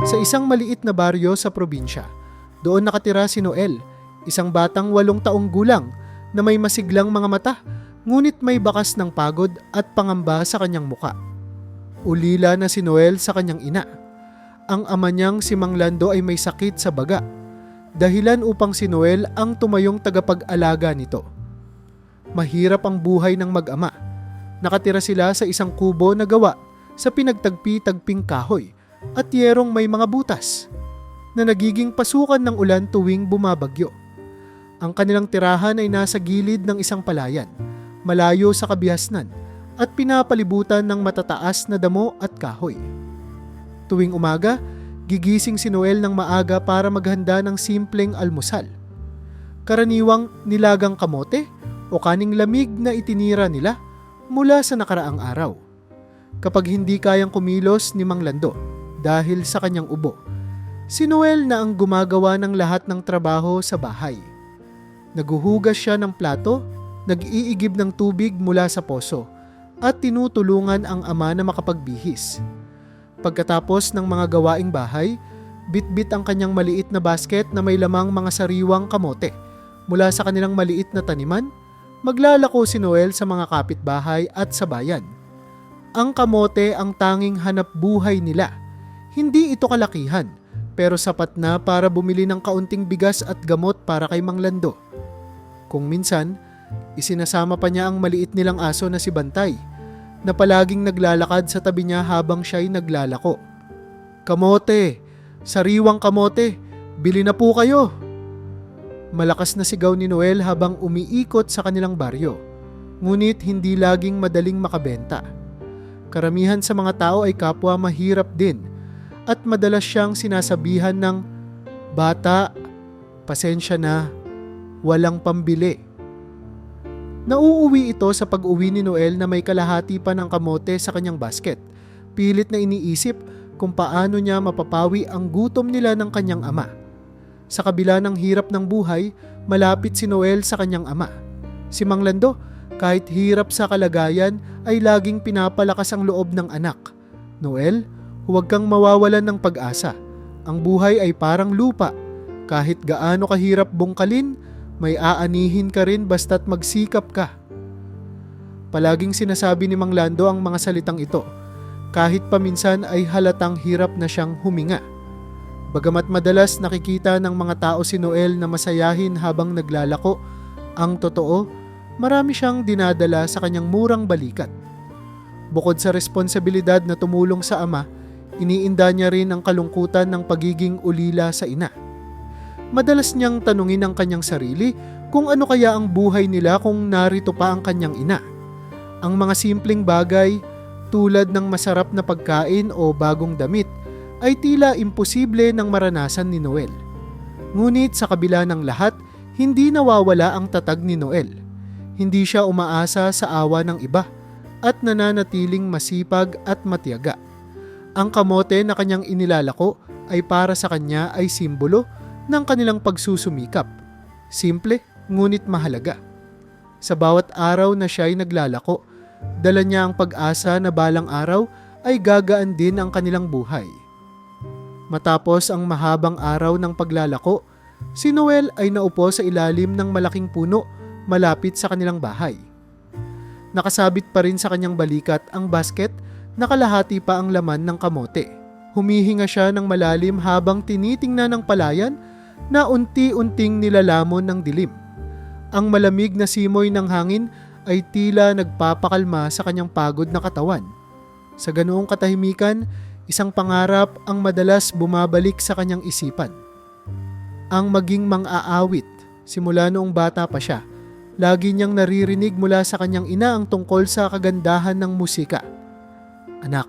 Sa isang maliit na baryo sa probinsya, doon nakatira si Noel, isang batang 8 taong gulang na may masiglang mga mata, ngunit may bakas ng pagod at pangamba sa kanyang muka. Ulila na si Noel sa kanyang ina. Ang ama niyang si Mang Lando ay may sakit sa baga, dahilan upang si Noel ang tumayong tagapag-alaga nito. Mahirap ang buhay ng mag-ama. Nakatira sila sa isang kubo na gawa sa pinagtagpi-tagping kahoy at yerong may mga butas na nagiging pasukan ng ulan tuwing bumabagyo. Ang kanilang tirahan ay nasa gilid ng isang palayan, malayo sa kabihasnan at pinapalibutan ng matataas na damo at kahoy. Tuwing umaga, gigising si Noel ng maaga para maghanda ng simpleng almusal. Karaniwang nilagang kamote o kaning lamig na itinira nila mula sa nakaraang araw. Kapag hindi kayang kumilos ni Mang Lando dahil sa kanyang ubo, si Noel na ang gumagawa ng lahat ng trabaho sa bahay. Naguhugas siya ng plato, nag-iigib ng tubig mula sa poso, at tinutulungan ang ama na makapagbihis. Pagkatapos ng mga gawaing bahay, bitbit ang kanyang maliit na basket na may lamang mga sariwang kamote. Mula sa kanilang maliit na taniman, maglalako si Noel sa mga kapitbahay at sa bayan. Ang kamote ang tanging hanap buhay nila. Hindi ito kalakihan, pero sapat na para bumili ng kaunting bigas at gamot para kay Mang Lando. Kung minsan, isinasama pa niya ang maliit nilang aso na si Bantay, na palaging naglalakad sa tabi niya habang siya'y naglalako. "Kamote! Sariwang kamote! Bili na po kayo!" Malakas na sigaw ni Noel habang umiikot sa kanilang baryo, ngunit hindi laging madaling makabenta. Karamihan sa mga tao ay kapwa mahirap din, at madalas siyang sinasabihan ng, "Bata, pasensya na, walang pambili." Nauuwi ito sa pag-uwi ni Noel na may kalahati pa ng kamote sa kanyang basket. Pilit na iniisip kung paano niya mapapawi ang gutom nila ng kanyang ama. Sa kabila ng hirap ng buhay, malapit si Noel sa kanyang ama. Si Mang Lando, kahit hirap sa kalagayan, ay laging pinapalakas ang loob ng anak. "Noel, huwag kang mawawalan ng pag-asa. Ang buhay ay parang lupa. Kahit gaano kahirap bungkalin, may aanihin ka rin basta't magsikap ka." Palaging sinasabi ni Mang Lando ang mga salitang ito, kahit paminsan ay halatang hirap na siyang huminga. Bagamat madalas nakikita ng mga tao si Noel na masayahin habang naglalako, ang totoo, marami siyang dinadala sa kanyang murang balikat. Bukod sa responsibilidad na tumulong sa ama, iniinda niya rin ang kalungkutan ng pagiging ulila sa ina. Madalas niyang tanungin ang kanyang sarili kung ano kaya ang buhay nila kung narito pa ang kanyang ina. Ang mga simpleng bagay tulad ng masarap na pagkain o bagong damit ay tila imposible nang maranasan ni Noel. Ngunit sa kabila ng lahat, hindi nawawala ang tatag ni Noel. Hindi siya umaasa sa awa ng iba at nananatiling masipag at matiyaga. Ang kamote na kanyang inilalako ay para sa kanya ay simbolo ng kanilang pagsusumikap. Simple, ngunit mahalaga. Sa bawat araw na siya'y naglalako, dala niya ang pag-asa na balang araw ay gagaan din ang kanilang buhay. Matapos ang mahabang araw ng paglalako, si Noel ay naupo sa ilalim ng malaking puno malapit sa kanilang bahay. Nakasabit pa rin sa kanyang balikat ang basket na kalahati pa ang laman ng kamote. Humihinga siya ng malalim habang tinitingnan ng palayan na unti-unting nilalamon ng dilim. Ang malamig na simoy ng hangin ay tila nagpapakalma sa kanyang pagod na katawan. Sa ganoong katahimikan, isang pangarap ang madalas bumabalik sa kanyang isipan. Ang maging mang-aawit. Simula noong bata pa siya, lagi niyang naririnig mula sa kanyang ina ang tungkol sa kagandahan ng musika. "Anak,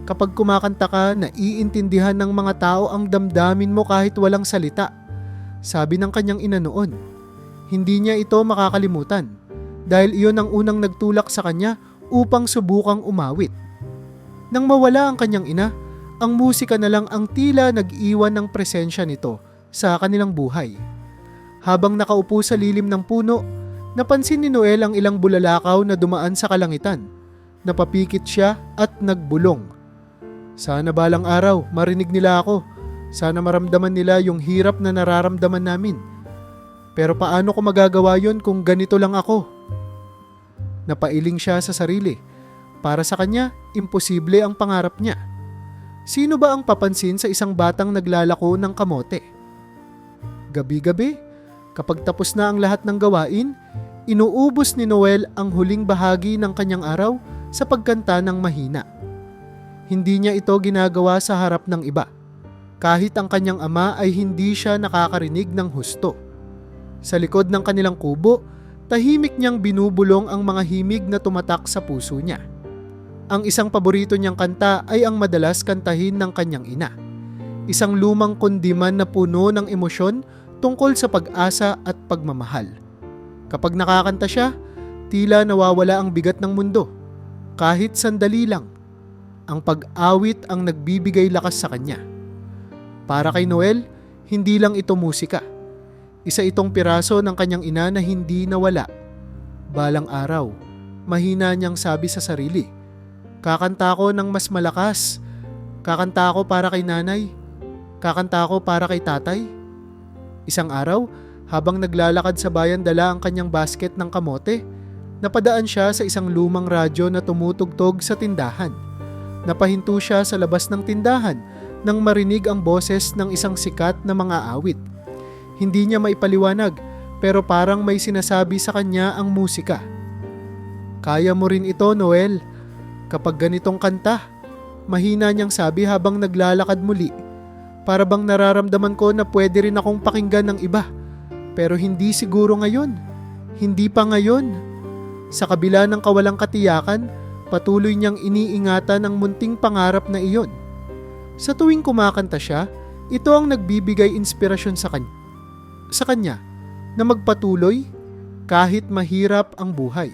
kapag kumakanta ka, naiintindihan ng mga tao ang damdamin mo kahit walang salita," sabi ng kanyang ina noon. Hindi niya ito makakalimutan dahil iyon ang unang nagtulak sa kanya upang subukang umawit. Nang mawala ang kanyang ina, ang musika na lang ang tila nag-iwan ng presensya nito sa kanilang buhay. Habang nakaupo sa lilim ng puno, Napansin ni Noel ang ilang bulalakaw na dumaan sa kalangitan. Napapikit siya at nagbulong. Sana balang araw marinig nila ako. Sana maramdaman nila yung hirap na nararamdaman namin. Pero paano ko magagawa yon kung ganito lang ako? Napailing siya sa sarili. Para sa kanya, imposible ang pangarap niya. Sino ba ang papansin sa isang batang naglalako ng kamote? Gabi-gabi, kapag tapos na ang lahat ng gawain, inuubos ni Noel ang huling bahagi ng kanyang araw sa pagkanta ng mahina. Hindi niya ito ginagawa sa harap ng iba. Kahit ang kanyang ama ay hindi siya nakakarinig ng husto. Sa likod ng kanilang kubo, tahimik niyang binubulong ang mga himig na tumatak sa puso niya. Ang isang paborito niyang kanta ay ang madalas kantahin ng kanyang ina. Isang lumang kundiman na puno ng emosyon tungkol sa pag-asa at pagmamahal. Kapag nakakanta siya, tila nawawala ang bigat ng mundo. Kahit sandali lang, ang pag-awit ang nagbibigay lakas sa kanya. Para kay Noel, hindi lang ito musika. Isa itong piraso ng kanyang ina na hindi nawala. Balang araw, mahina niyang sabi sa sarili, kakanta ko ng mas malakas. Kakanta ko para kay nanay. Kakanta ko para kay tatay. Isang araw, habang naglalakad sa bayan dala ang kanyang basket ng kamote, napadaan siya sa isang lumang radyo na tumutugtog sa tindahan. Napahinto siya sa labas ng tindahan nang marinig ang boses ng isang sikat na mga awit. Hindi niya maipaliwanag pero parang may sinasabi sa kanya ang musika. Kaya mo rin ito, Noel. Kapag ganitong kanta, mahina niyang sabi habang naglalakad muli. Para bang nararamdaman ko na pwede rin akong pakinggan ng iba. Pero hindi siguro ngayon. Hindi pa ngayon. Sa kabila ng kawalang katiyakan, patuloy niyang iniingatan ang munting pangarap na iyon. Sa tuwing kumakanta siya, ito ang nagbibigay inspirasyon sa kanya na magpatuloy kahit mahirap ang buhay.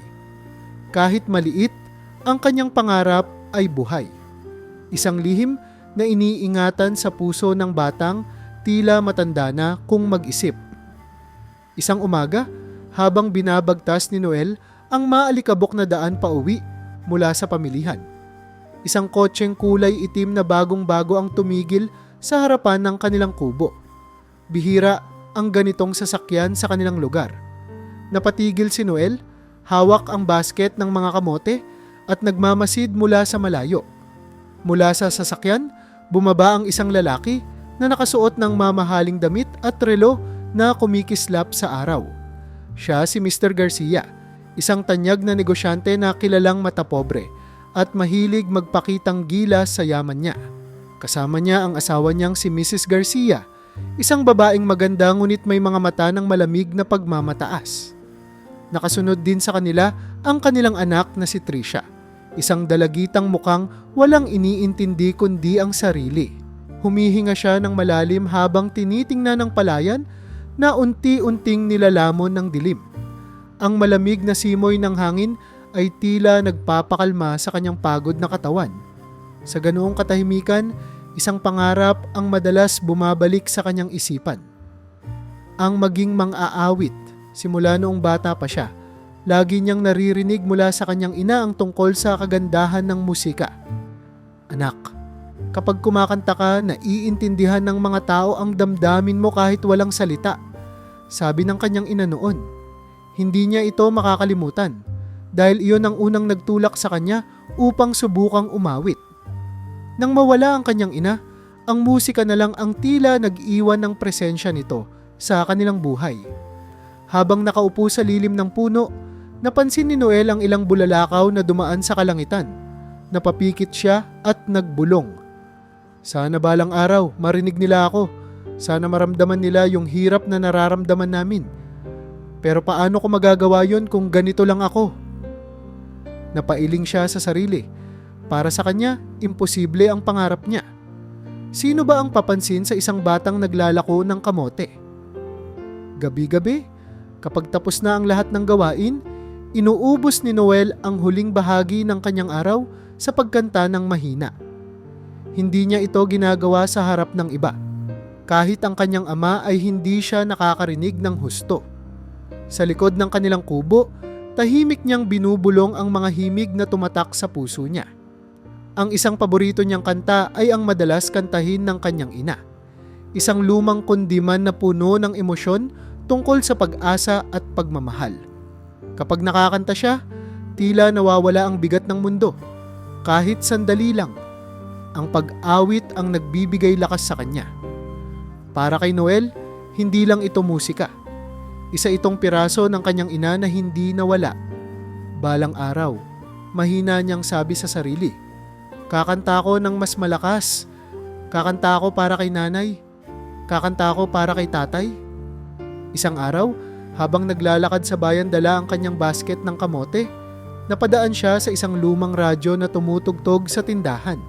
Kahit maliit, ang kanyang pangarap ay buhay. Isang lihim na iniingatan sa puso ng batang tila matanda na kung mag-isip. Isang umaga, habang binabagtas ni Noel ang maalikabok na daan pauwi mula sa pamilihan, isang kotseng kulay itim na bagong-bago ang tumigil sa harapan ng kanilang kubo. Bihira ang ganitong sasakyan sa kanilang lugar. Napatigil si Noel, hawak ang basket ng mga kamote at nagmamasid mula sa malayo. Mula sa sasakyan, bumaba ang isang lalaki na nakasuot ng mamahaling damit at relo na kumikislap sa araw. Siya si Mr. Garcia, isang tanyag na negosyante na kilalang matapobre at mahilig magpakitang gilas sa yaman niya. Kasama niya ang asawa niyang si Mrs. Garcia, isang babaeng maganda ngunit may mga mata ng malamig na pagmamataas. Nakasunod din sa kanila ang kanilang anak na si Trisha, isang dalagitang mukhang walang iniintindi kundi ang sarili. Humihinga siya ng malalim habang tinitingnan ng palayan na unti-unting nilalamon ng dilim. Ang malamig na simoy ng hangin ay tila nagpapakalma sa kanyang pagod na katawan. Sa ganoong katahimikan, isang pangarap ang madalas bumabalik sa kanyang isipan. Ang maging mang-aawit simula noong bata pa siya. Lagi niyang naririnig mula sa kanyang ina ang tungkol sa kagandahan ng musika. Anak, kapag kumakanta ka, naiintindihan ng mga tao ang damdamin mo kahit walang salita. Sabi ng kanyang ina noon. Hindi niya ito makakalimutan dahil iyon ang unang nagtulak sa kanya upang subukang umawit. Nang mawala ang kanyang ina, ang musika na lang ang tila nag-iwan ng presensya nito sa kanilang buhay. Habang nakaupo sa lilim ng puno, napansin ni Noel ang ilang bulalakaw na dumaan sa kalangitan. Napapikit siya at nagbulong. Sana balang araw marinig nila ako. Sana maramdaman nila yung hirap na nararamdaman namin. Pero paano ko magagawa yon kung ganito lang ako? Napailing siya sa sarili. Para sa kanya, imposible ang pangarap niya. Sino ba ang papansin sa isang batang naglalako ng kamote? Gabi-gabi, kapag tapos na ang lahat ng gawain, inuubos ni Noel ang huling bahagi ng kanyang araw sa pagkanta ng mahina. Hindi niya ito ginagawa sa harap ng iba. Kahit ang kanyang ama ay hindi siya nakakarinig ng husto. Sa likod ng kanilang kubo, tahimik niyang binubulong ang mga himig na tumatak sa puso niya. Ang isang paborito niyang kanta ay ang madalas kantahin ng kanyang ina. Isang lumang kundiman na puno ng emosyon tungkol sa pag-asa at pagmamahal. Kapag nakakanta siya, tila nawawala ang bigat ng mundo. Kahit sandali lang, ang pag-awit ang nagbibigay lakas sa kanya. Para kay Noel, hindi lang ito musika. Isa itong piraso ng kanyang ina na hindi nawala. Balang araw, mahina niyang sabi sa sarili, "Kakanta ko ng mas malakas. Kakanta ko para kay nanay. Kakanta ko para kay tatay." Isang araw, habang naglalakad sa bayan dala ang kanyang basket ng kamote, napadaan siya sa isang lumang radyo na tumutugtog sa tindahan.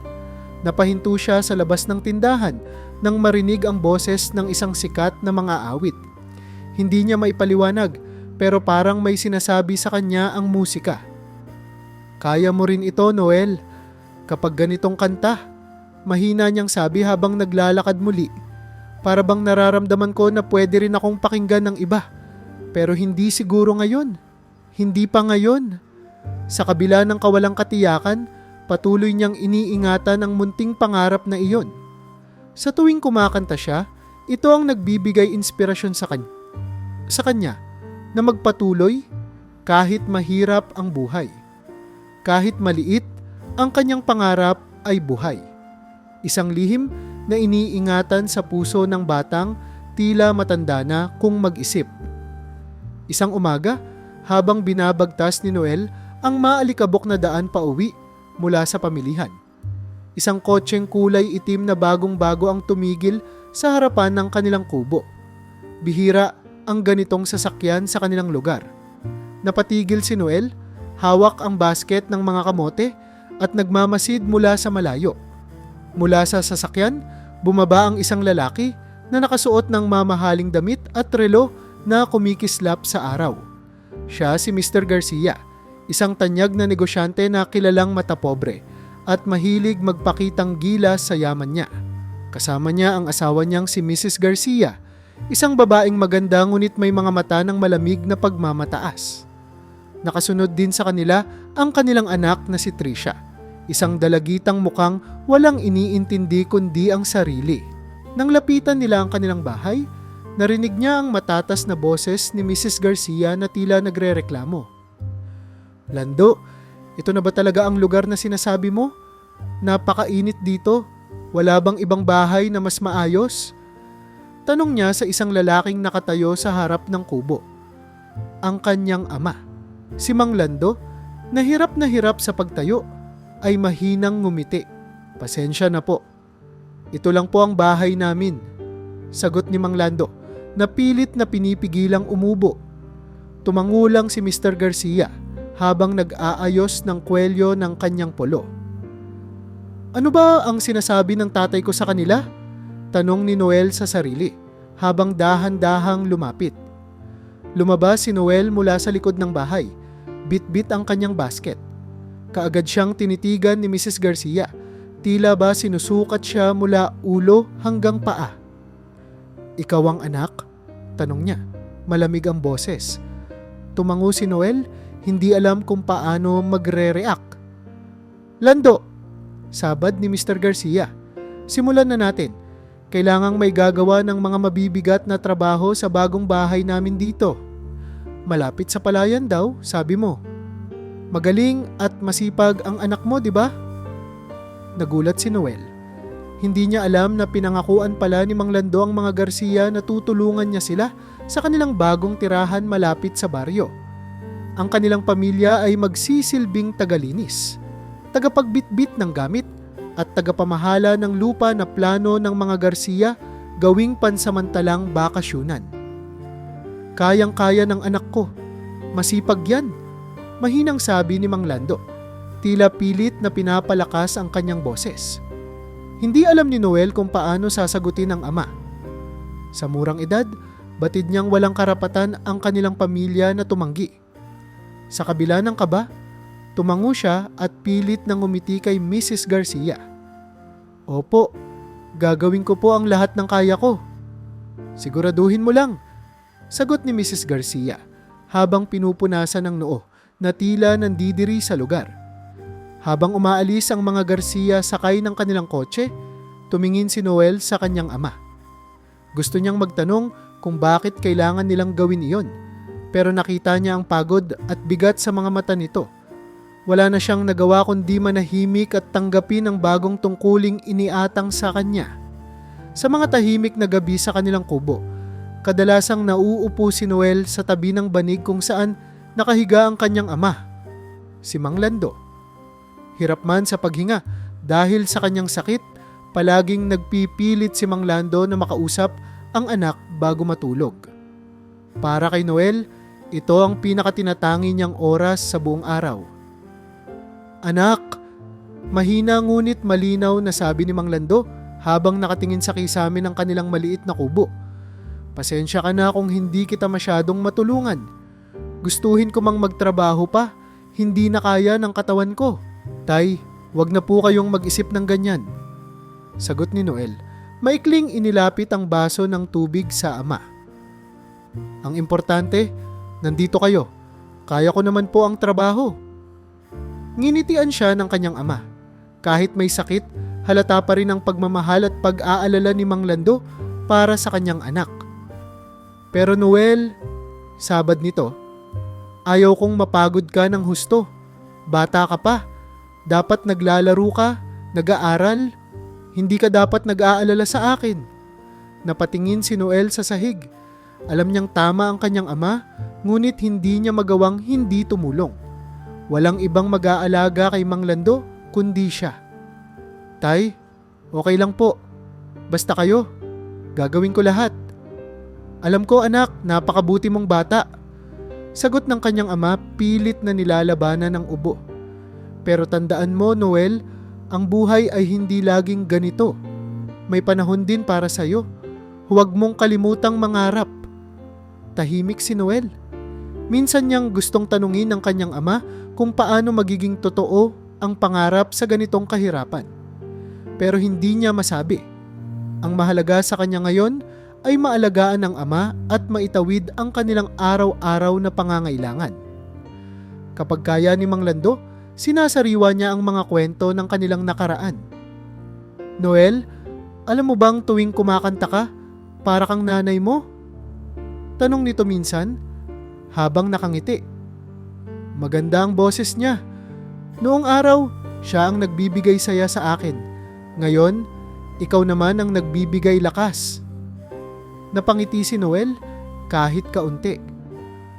Napahinto siya sa labas ng tindahan nang marinig ang boses ng isang sikat na mga awit. Hindi niya maipaliwanag, pero parang may sinasabi sa kanya ang musika. "Kaya mo rin ito, Noel. Kapag ganitong kanta," mahina niyang sabi habang naglalakad muli. "Para bang nararamdaman ko na pwede rin akong pakinggan ng iba. Pero hindi siguro ngayon. Hindi pa ngayon." Sa kabila ng kawalang katiyakan, patuloy niyang iniingatan ang munting pangarap na iyon. Sa tuwing kumakanta siya, ito ang nagbibigay inspirasyon sa kanya na magpatuloy kahit mahirap ang buhay. Kahit maliit, ang kanyang pangarap ay buhay. Isang lihim na iniingatan sa puso ng batang tila matanda na kung mag-isip. Isang umaga, habang binabagtas ni Noel ang maalikabok na daan pauwi mula sa pamilihan, isang kotseng kulay itim na bagong-bago ang tumigil sa harapan ng kanilang kubo. Bihira ang ganitong sasakyan sa kanilang lugar. Napatigil si Noel, hawak ang basket ng mga kamote at nagmamasid mula sa malayo. Mula sa sasakyan, bumaba ang isang lalaki na nakasuot ng mamahaling damit at relo na kumikislap sa araw. Siya si Mr. Garcia, isang tanyag na negosyante na kilalang matapobre at mahilig magpakitang gilas sa yaman niya. Kasama niya ang asawa niyang si Mrs. Garcia, isang babaeng maganda ngunit may mga mata ng malamig na pagmamataas. Nakasunod din sa kanila ang kanilang anak na si Tricia, isang dalagitang mukhang walang iniintindi kundi ang sarili. Nang lapitan nila ang kanilang bahay, narinig niya ang matatas na boses ni Mrs. Garcia na tila nagrereklamo. "Lando, ito na ba talaga ang lugar na sinasabi mo? Napakainit dito. Wala bang ibang bahay na mas maayos?" Tanong niya sa isang lalaking nakatayo sa harap ng kubo. Ang kanyang ama, si Mang Lando, na hirap sa pagtayo, ay mahinang ngumiti. "Pasensya na po. Ito lang po ang bahay namin," sagot ni Mang Lando, na pilit na pinipigilang umubo. Tumangulang si Mr. Garcia habang nag-aayos ng kwelyo ng kanyang polo. "Ano ba ang sinasabi ng tatay ko sa kanila?" tanong ni Noel sa sarili habang dahan-dahang lumapit. Lumabas si Noel mula sa likod ng bahay, bit-bit ang kanyang basket. Kaagad siyang tinitigan ni Mrs. Garcia, tila ba sinusukat siya mula ulo hanggang paa. "Ikaw ang anak?" tanong niya. Malamig ang boses. Tumango si Noel, hindi alam kung paano magre-react. "Lando," sabad ni Mr. Garcia, "simulan na natin. Kailangang may gagawa ng mga mabibigat na trabaho sa bagong bahay namin dito. Malapit sa palayan daw, sabi mo. Magaling at masipag ang anak mo, di ba?" Nagulat si Noel. Hindi niya alam na pinangakuan pala ni Mang Lando ang mga Garcia na tutulungan niya sila sa kanilang bagong tirahan malapit sa baryo. Ang kanilang pamilya ay magsisilbing tagalinis, tagapagbitbit ng gamit at tagapamahala ng lupa na plano ng mga Garcia gawing pansamantalang bakasyunan. "Kayang-kaya ng anak ko. Masipag yan," mahinang sabi ni Mang Lando. Tila pilit na pinapalakas ang kanyang boses. Hindi alam ni Noel kung paano sasagutin ang ama. Sa murang edad, batid niyang walang karapatan ang kanilang pamilya na tumanggi. Sa kabila ng kaba, tumango siya at pilit nang ngumiti kay Mrs. Garcia. "Opo, gagawin ko po ang lahat ng kaya ko." "Siguraduhin mo lang," sagot ni Mrs. Garcia. habang pinupunasan ng noo na tila nandidiri sa lugar. Habang umaalis ang mga Garcia sakay ng kanilang kotse, tumingin si Noel sa kanyang ama. Gusto niyang magtanong kung bakit kailangan nilang gawin iyon, pero nakita niya ang pagod at bigat sa mga mata nito. Wala na siyang nagawa kundi manahimik at tanggapin ang bagong tungkuling iniatang sa kanya. Sa mga tahimik na gabi sa kanilang kubo, kadalasang nauupo si Noel sa tabi ng banig kung saan nakahiga ang kanyang ama, si Mang Lando. Hirap man sa paghinga dahil sa kanyang sakit, palaging nagpipilit si Mang Lando na makausap ang anak bago matulog. Para kay Noel, ito ang pinakatinatangi niyang oras sa buong araw. "Anak," mahina ngunit malinaw na sabi ni Mang Lando habang nakatingin sa kisame ng kanilang maliit na kubo. "Pasensya ka na kung hindi kita masyadong matulungan. Gustuhin ko mang magtrabaho pa, hindi na kaya ng katawan ko. Tay, wag na po kayong mag-isip ng ganyan." Sagot ni Noel. Maikling inilapit ang baso ng tubig sa ama. "Ang importante, nandito kayo. Kaya ko naman po ang trabaho." Nginitian siya ng kanyang ama. Kahit may sakit, halata pa rin ang pagmamahal at pag-aalala ni Mang Lando para sa kanyang anak. "Pero Noel," sabad nito, "ayaw kong mapagod ka ng husto. Bata ka pa. Dapat naglalaro ka, nag-aaral. Hindi ka dapat nag-aalala sa akin." Napatingin si Noel sa sahig. Alam niyang tama ang kanyang ama, ngunit hindi niya magawang hindi tumulong. Walang ibang mag-aalaga kay Mang Lando kundi siya. "Tay, okay lang po. Basta kayo, gagawin ko lahat." "Alam ko anak, napakabuti mong bata." Sagot ng kanyang ama, pilit na nilalabanan ng ubo. "Pero tandaan mo, Noel, ang buhay ay hindi laging ganito. May panahon din para sa'yo. Huwag mong kalimutang mangarap." Tahimik si Noel. Minsan niyang gustong tanungin ng kanyang ama kung paano magiging totoo ang pangarap sa ganitong kahirapan. Pero hindi niya masabi. Ang mahalaga sa kanya ngayon ay maalagaan ng ama at maitawid ang kanilang araw-araw na pangangailangan. Kapag kaya ni Mang Lando, sinasariwa niya ang mga kwento ng kanilang nakaraan. "Noel, alam mo bang tuwing kumakanta ka, para kang nanay mo?" Tanong nito minsan, habang nakangiti. Maganda ang boses niya. Noong araw, siya ang nagbibigay saya sa akin. Ngayon, ikaw naman ang nagbibigay lakas. Napangiti si Noel kahit kaunti.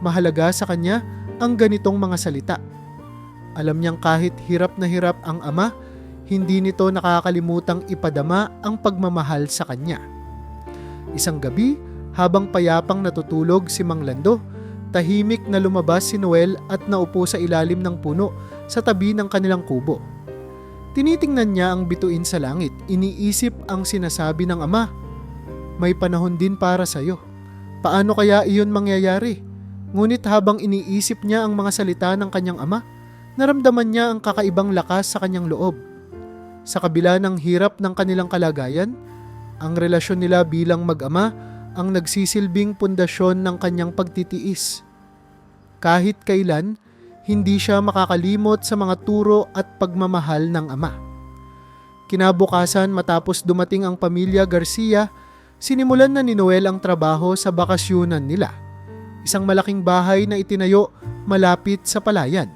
Mahalaga sa kanya ang ganitong mga salita. Alam niyang kahit hirap na hirap ang ama, hindi nito nakakalimutang ipadama ang pagmamahal sa kanya. Isang gabi, habang payapang natutulog si Mang Lando, tahimik na lumabas si Noel at naupo sa ilalim ng puno sa tabi ng kanilang kubo. Tinitingnan niya ang bituin sa langit, iniisip ang sinasabi ng ama. "May panahon din para sa'yo. Paano kaya iyon mangyayari?" Ngunit habang iniisip niya ang mga salita ng kanyang ama, naramdaman niya ang kakaibang lakas sa kanyang loob. Sa kabila ng hirap ng kanilang kalagayan, ang relasyon nila bilang mag-ama ang nagsisilbing pundasyon ng kanyang pagtitiis. Kahit kailan, hindi siya makakalimot sa mga turo at pagmamahal ng ama. Kinabukasan matapos dumating ang pamilya Garcia, sinimulan na ni Noel ang trabaho sa bakasyunan nila. Isang malaking bahay na itinayo malapit sa palayan.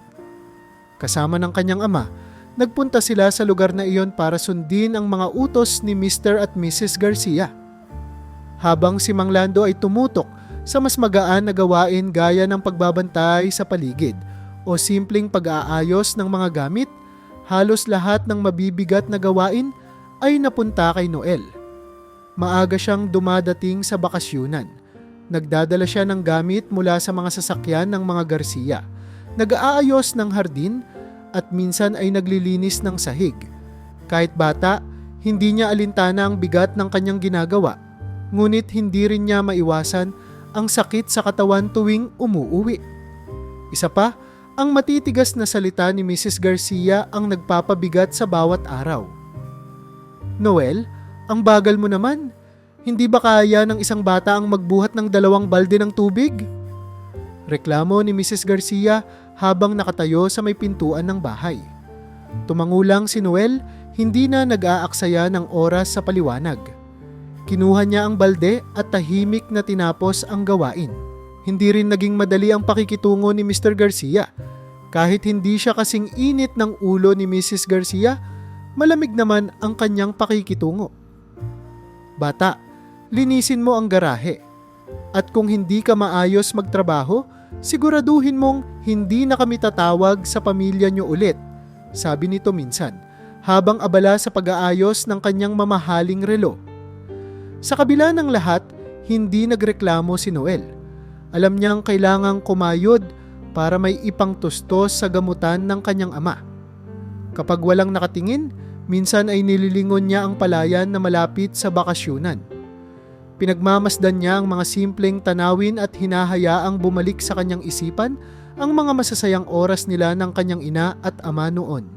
Kasama ng kanyang ama, nagpunta sila sa lugar na iyon para sundin ang mga utos ni Mr. at Mrs. Garcia. Habang si Mang Lando ay tumutok sa mas magaan na gawain gaya ng pagbabantay sa paligid o simpleng pag-aayos ng mga gamit, halos lahat ng mabibigat na gawain ay napunta kay Noel. Maaga siyang dumadating sa bakasyunan. Nagdadala siya ng gamit mula sa mga sasakyan ng mga Garcia. Nag-aayos ng hardin at minsan ay naglilinis ng sahig. Kahit bata, hindi niya alintana ang bigat ng kanyang ginagawa, ngunit hindi rin niya maiwasan ang sakit sa katawan tuwing umuuwi. Isa pa, ang matitigas na salita ni Mrs. Garcia ang nagpapabigat sa bawat araw. "Noel, ang bagal mo naman. Hindi ba kaya ng isang bata ang magbuhat ng 2 balde ng tubig?" Reklamo ni Mrs. Garcia habang nakatayo sa may pintuan ng bahay. Tumangulang si Noel, hindi na nag-aaksaya ng oras sa paliwanag. Kinuha niya ang balde at tahimik na tinapos ang gawain. Hindi rin naging madali ang pakikitungo ni Mr. Garcia. Kahit hindi siya kasing init ng ulo ni Mrs. Garcia, malamig naman ang kanyang pakikitungo. Bata, linisin mo ang garahe. At kung hindi ka maayos magtrabaho, siguraduhin mong hindi na kami tatawag sa pamilya niyo ulit, sabi nito minsan, habang abala sa pag-aayos ng kanyang mamahaling relo. Sa kabila ng lahat, hindi nagreklamo si Noel. Alam niyang kailangang kumayod para may ipangtustos sa gamutan ng kanyang ama. Kapag walang nakatingin, minsan ay nililingon niya ang palayan na malapit sa bakasyunan. Pinagmamasdan niya ang mga simpleng tanawin at hinahayaang bumalik sa kanyang isipan ang mga masasayang oras nila ng kanyang ina at ama noon.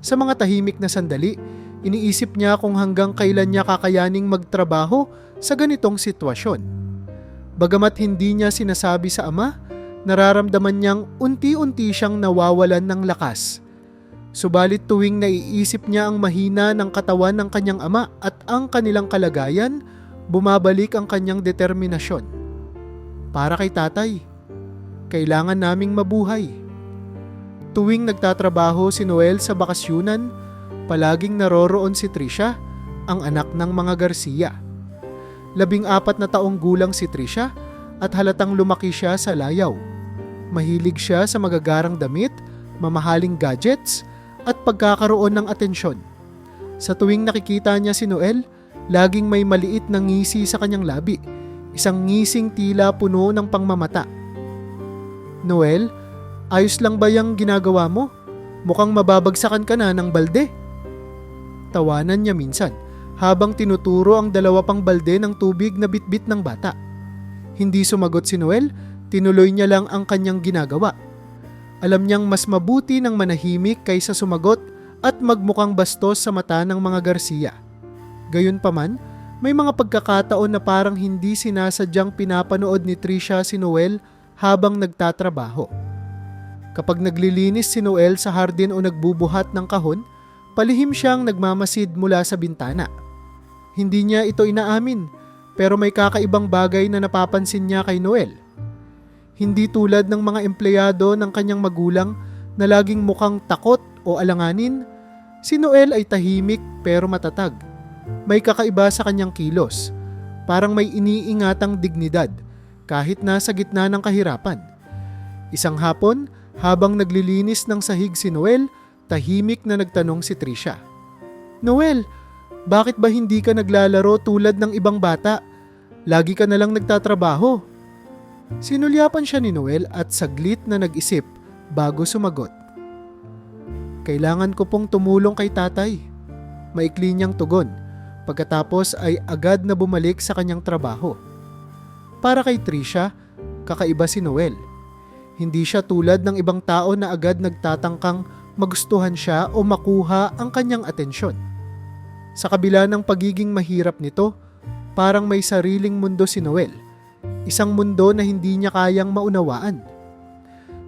Sa mga tahimik na sandali, iniisip niya kung hanggang kailan niya kakayaning magtrabaho sa ganitong sitwasyon. Bagamat hindi niya sinasabi sa ama, nararamdaman niyang unti-unti siyang nawawalan ng lakas. Subalit tuwing naiisip niya ang mahina ng katawan ng kanyang ama at ang kanilang kalagayan, bumabalik ang kanyang determinasyon. Para kay tatay, kailangan naming mabuhay. Tuwing nagtatrabaho si Noel sa bakasyunan, palaging naroroon si Trisha, ang anak ng mga Garcia. 14 na taong gulang si Trisha at halatang lumaki siya sa layaw. Mahilig siya sa magagarang damit, mamahaling gadgets at pagkakaroon ng atensyon. Sa tuwing nakikita niya si Noel, laging may maliit na ngisi sa kanyang labi, isang ngising tila puno ng pangmamata. Noel, ayos lang ba yung ginagawa mo? Mukhang mababagsakan ka na ng balde. Tawanan niya minsan habang tinuturo ang 2 pang balde ng tubig na bitbit ng bata. Hindi sumagot si Noel, tinuloy niya lang ang kanyang ginagawa. Alam niyang mas mabuti ng manahimik kaysa sumagot at magmukhang bastos sa mata ng mga Garcia. Gayunpaman, may mga pagkakataon na parang hindi sinasadyang pinapanood ni Trisha si Noel habang nagtatrabaho. Kapag naglilinis si Noel sa hardin o nagbubuhat ng kahon, palihim siyang nagmamasid mula sa bintana. Hindi niya ito inaamin, pero may kakaibang bagay na napapansin niya kay Noel. Hindi tulad ng mga empleyado ng kanyang magulang na laging mukhang takot o alanganin, si Noel ay tahimik pero matatag. May kakaiba sa kanyang kilos, parang may iniingatang dignidad kahit nasa gitna ng kahirapan. Isang hapon, habang naglilinis ng sahig si Noel, tahimik na nagtanong si Trisha. Noel, bakit ba hindi ka naglalaro tulad ng ibang bata? Lagi ka na lang nagtatrabaho. Sinulyapan siya ni Noel at saglit na nag-isip bago sumagot. Kailangan ko pong tumulong kay tatay. Maikli niyang tugon. Pagkatapos ay agad na bumalik sa kanyang trabaho. Para kay Trisha, kakaiba si Noel. Hindi siya tulad ng ibang tao na agad nagtatangkang magustuhan siya o makuha ang kanyang atensyon. Sa kabila ng pagiging mahirap nito, parang may sariling mundo si Noel. Isang mundo na hindi niya kayang maunawaan.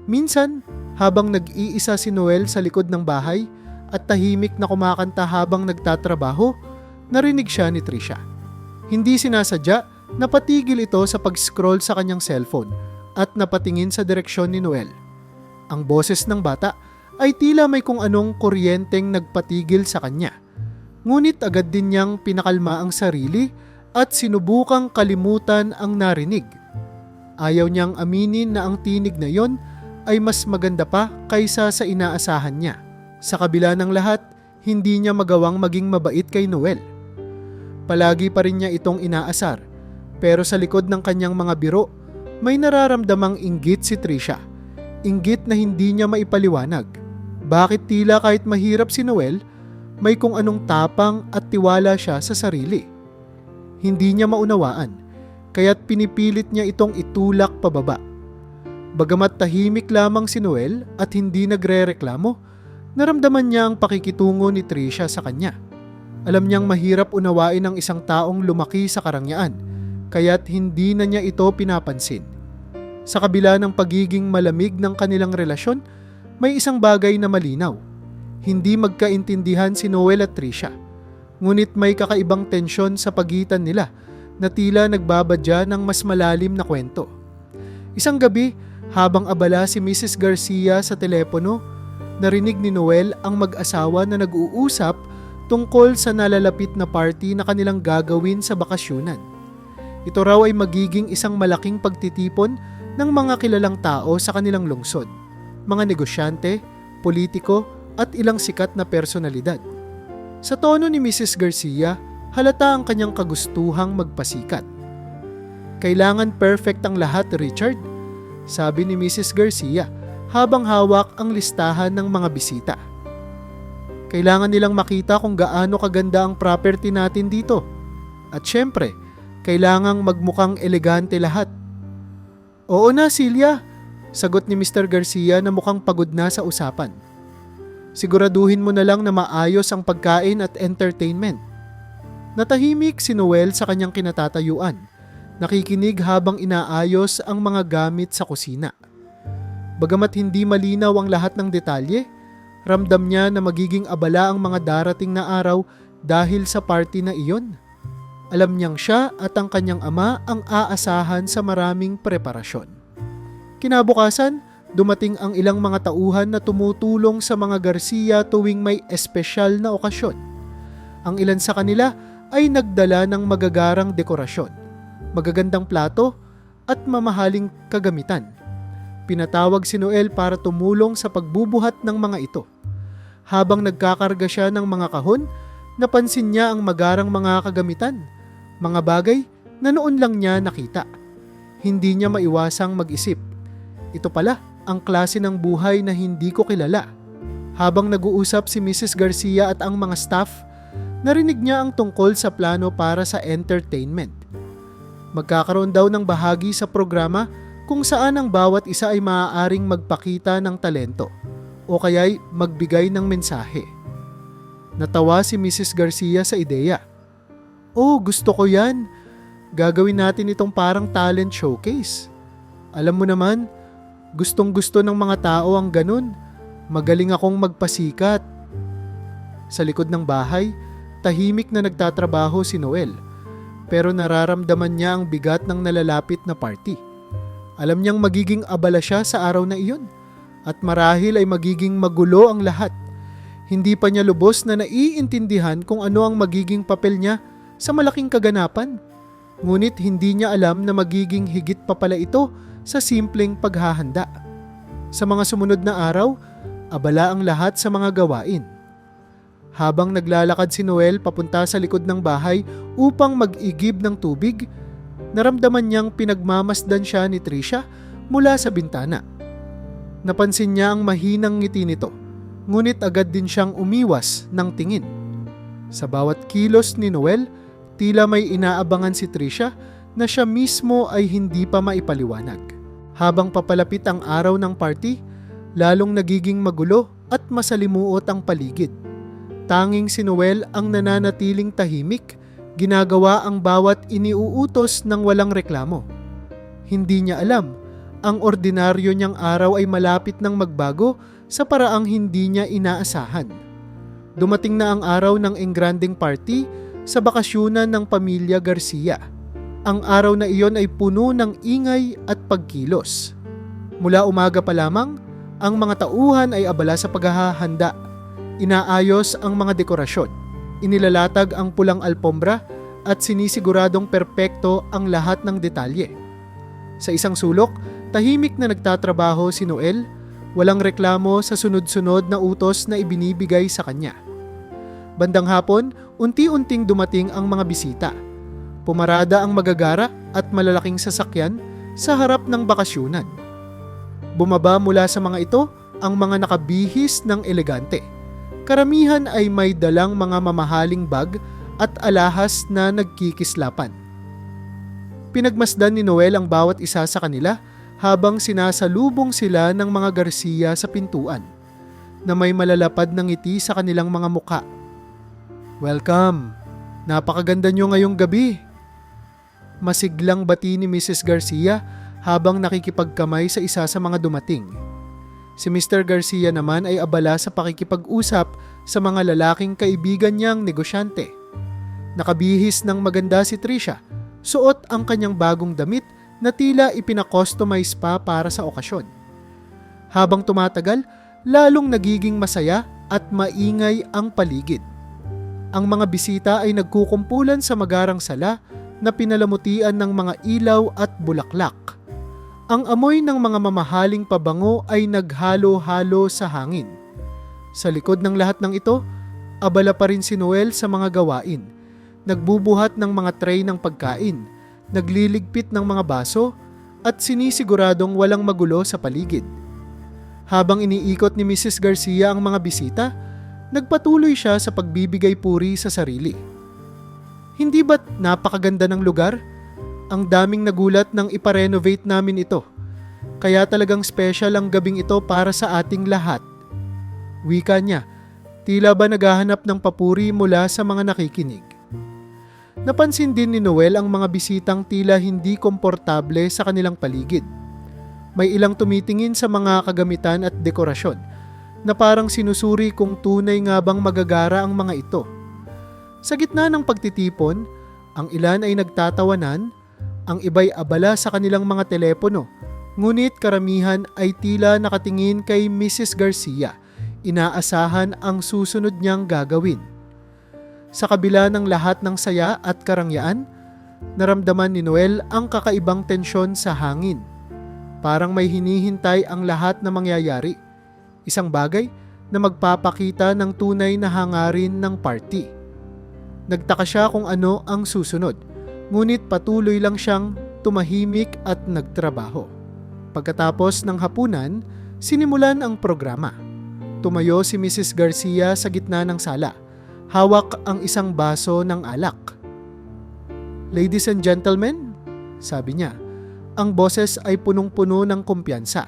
Minsan, habang nag-iisa si Noel sa likod ng bahay at tahimik na kumakanta habang nagtatrabaho, narinig siya ni Trisha. Hindi sinasadya, napatigil ito sa pag-scroll sa kanyang cellphone at napatingin sa direksyon ni Noel. Ang boses ng bata ay tila may kung anong kuryenteng nagpatigil sa kanya. Ngunit agad din niyang pinakalma ang sarili at sinubukang kalimutan ang narinig. Ayaw niyang aminin na ang tinig na yon ay mas maganda pa kaysa sa inaasahan niya. Sa kabila ng lahat, hindi niya magawang maging mabait kay Noel. Palagi pa rin niya itong inaasar, pero sa likod ng kanyang mga biro, may nararamdamang inggit si Trisha. Inggit na hindi niya maipaliwanag. Bakit tila kahit mahirap si Noel, may kung anong tapang at tiwala siya sa sarili. Hindi niya maunawaan, kaya't pinipilit niya itong itulak pababa. Bagamat tahimik lamang si Noel at hindi nagrereklamo, naramdaman niya ang pakikitungo ni Trisha sa kanya. Alam niyang mahirap unawain ang isang taong lumaki sa karangyaan, kaya't hindi na niya ito pinapansin. Sa kabila ng pagiging malamig ng kanilang relasyon, may isang bagay na malinaw. Hindi magkaintindihan si Noel at Tricia. Ngunit may kakaibang tensyon sa pagitan nila na tila nagbabadya ng mas malalim na kwento. Isang gabi, habang abala si Mrs. Garcia sa telepono, narinig ni Noel ang mag-asawa na nag-uusap tungkol sa nalalapit na party na kanilang gagawin sa bakasyunan. Ito raw ay magiging isang malaking pagtitipon ng mga kilalang tao sa kanilang lungsod, mga negosyante, politiko at ilang sikat na personalidad. Sa tono ni Mrs. Garcia, halata ang kanyang kagustuhang magpasikat. "Kailangan perfect ang lahat, Richard," sabi ni Mrs. Garcia habang hawak ang listahan ng mga bisita. "Kailangan nilang makita kung gaano kaganda ang property natin dito. At syempre, kailangang magmukhang elegante lahat." "Oo na, Celia," sagot ni Mr. Garcia na mukhang pagod na sa usapan. "Siguraduhin mo na lang na maayos ang pagkain at entertainment." Natahimik si Noel sa kanyang kinatatayuan, nakikinig habang inaayos ang mga gamit sa kusina. Bagamat hindi malinaw ang lahat ng detalye, ramdam niya na magiging abala ang mga darating na araw dahil sa party na iyon. Alam niyang siya at ang kanyang ama ang aasahan sa maraming preparasyon. Kinabukasan, dumating ang ilang mga tauhan na tumutulong sa mga Garcia tuwing may espesyal na okasyon. Ang ilan sa kanila ay nagdala ng magagarang dekorasyon, magagandang plato at mamahaling kagamitan. Pinatawag si Noel para tumulong sa pagbubuhat ng mga ito. Habang nagkakarga siya ng mga kahon, napansin niya ang magarang mga kagamitan, mga bagay na noon lang niya nakita. Hindi niya maiwasang mag-isip, ito pala ang klase ng buhay na hindi ko kilala. Habang nag-uusap si Mrs. Garcia at ang mga staff, narinig niya ang tungkol sa plano para sa entertainment. Magkakaroon daw ng bahagi sa programa kung saan ang bawat isa ay maaaring magpakita ng talento o kaya'y magbigay ng mensahe. Natawa si Mrs. Garcia sa ideya. "Oh, gusto ko yan. Gagawin natin itong parang talent showcase. Alam mo naman, gustong-gusto ng mga tao ang ganun. Magaling akong magpasikat." Sa likod ng bahay, tahimik na nagtatrabaho si Noel, pero nararamdaman niya ang bigat ng nalalapit na party. Alam niyang magiging abala siya sa araw na iyon, at marahil ay magiging magulo ang lahat. Hindi pa niya lubos na naiintindihan kung ano ang magiging papel niya sa malaking kaganapan. Ngunit hindi niya alam na magiging higit pa pala ito sa simpleng paghahanda. Sa mga sumunod na araw, abala ang lahat sa mga gawain. Habang naglalakad si Noel papunta sa likod ng bahay upang mag-igib ng tubig, naramdaman niyang pinagmamasdan siya ni Tricia mula sa bintana. Napansin niya ang mahinang ngiti nito, ngunit agad din siyang umiwas ng tingin. Sa bawat kilos ni Noel, tila may inaabangan si Tricia na siya mismo ay hindi pa maipaliwanag. Habang papalapit ang araw ng party, lalong nagiging magulo at masalimuot ang paligid. Tanging si Noel ang nananatiling tahimik, ginagawa ang bawat iniuutos ng walang reklamo. Hindi niya alam, ang ordinaryo niyang araw ay malapit ng magbago sa paraang hindi niya inaasahan. Dumating na ang araw ng engranding party sa bakasyunan ng pamilya Garcia. Ang araw na iyon ay puno ng ingay at pagkilos. Mula umaga pa lamang, ang mga tauhan ay abala sa paghahanda. Inaayos ang mga dekorasyon, inilalatag ang pulang alpombra at sinisiguradong perpekto ang lahat ng detalye. Sa isang sulok, tahimik na nagtatrabaho si Noel, walang reklamo sa sunod-sunod na utos na ibinibigay sa kanya. Bandang hapon, unti-unting dumating ang mga bisita. Pumarada ang magagara at malalaking sasakyan sa harap ng bakasyunan. Bumaba mula sa mga ito ang mga nakabihis ng elegante. Karamihan ay may dalang mga mamahaling bag at alahas na nagkikislapan. Pinagmasdan ni Noel ang bawat isa sa kanila habang sinasalubong sila ng mga Garcia sa pintuan na may malalapad ng ngiti sa kanilang mga muka. "Welcome! Napakaganda nyo ngayong gabi!" Masiglang bati ni Mrs. Garcia habang nakikipagkamay sa isa sa mga dumating. Si Mr. Garcia naman ay abala sa pakikipag-usap sa mga lalaking kaibigan niyang negosyante. Nakabihis ng maganda si Trisha, suot ang kanyang bagong damit na tila ipinakustomize pa para sa okasyon. Habang tumatagal, lalong nagiging masaya at maingay ang paligid. Ang mga bisita ay nagkukumpulan sa magarang sala na pinalamutian ng mga ilaw at bulaklak. Ang amoy ng mga mamahaling pabango ay naghalo-halo sa hangin. Sa likod ng lahat ng ito, abala pa rin si Noel sa mga gawain. Nagbubuhat ng mga tray ng pagkain, nagliligpit ng mga baso, at sinisiguradong walang magulo sa paligid. Habang iniikot ni Mrs. Garcia ang mga bisita, nagpatuloy siya sa pagbibigay puri sa sarili. Hindi ba't napakaganda ng lugar? Ang daming nagulat nang iparenovate namin ito. Kaya talagang special ang gabing ito para sa ating lahat. Wika niya, tila ba naghahanap ng papuri mula sa mga nakikinig. Napansin din ni Noel ang mga bisitang tila hindi komportable sa kanilang paligid. May ilang tumitingin sa mga kagamitan at dekorasyon na parang sinusuri kung tunay nga bang magagara ang mga ito. Sa gitna ng pagtitipon, ang ilan ay nagtatawanan, ang iba'y abala sa kanilang mga telepono, ngunit karamihan ay tila nakatingin kay Mrs. Garcia, inaasahan ang susunod niyang gagawin. Sa kabila ng lahat ng saya at karangyaan, naramdaman ni Noel ang kakaibang tensyon sa hangin. Parang may hinihintay ang lahat na mangyayari, isang bagay na magpapakita ng tunay na hangarin ng party. Nagtaka siya kung ano ang susunod, ngunit patuloy lang siyang tumahimik at nagtrabaho. Pagkatapos ng hapunan, sinimulan ang programa. Tumayo si Mrs. Garcia sa gitna ng sala. Hawak ang isang baso ng alak. "Ladies and gentlemen," sabi niya, ang boses ay punong-puno ng kumpiyansa.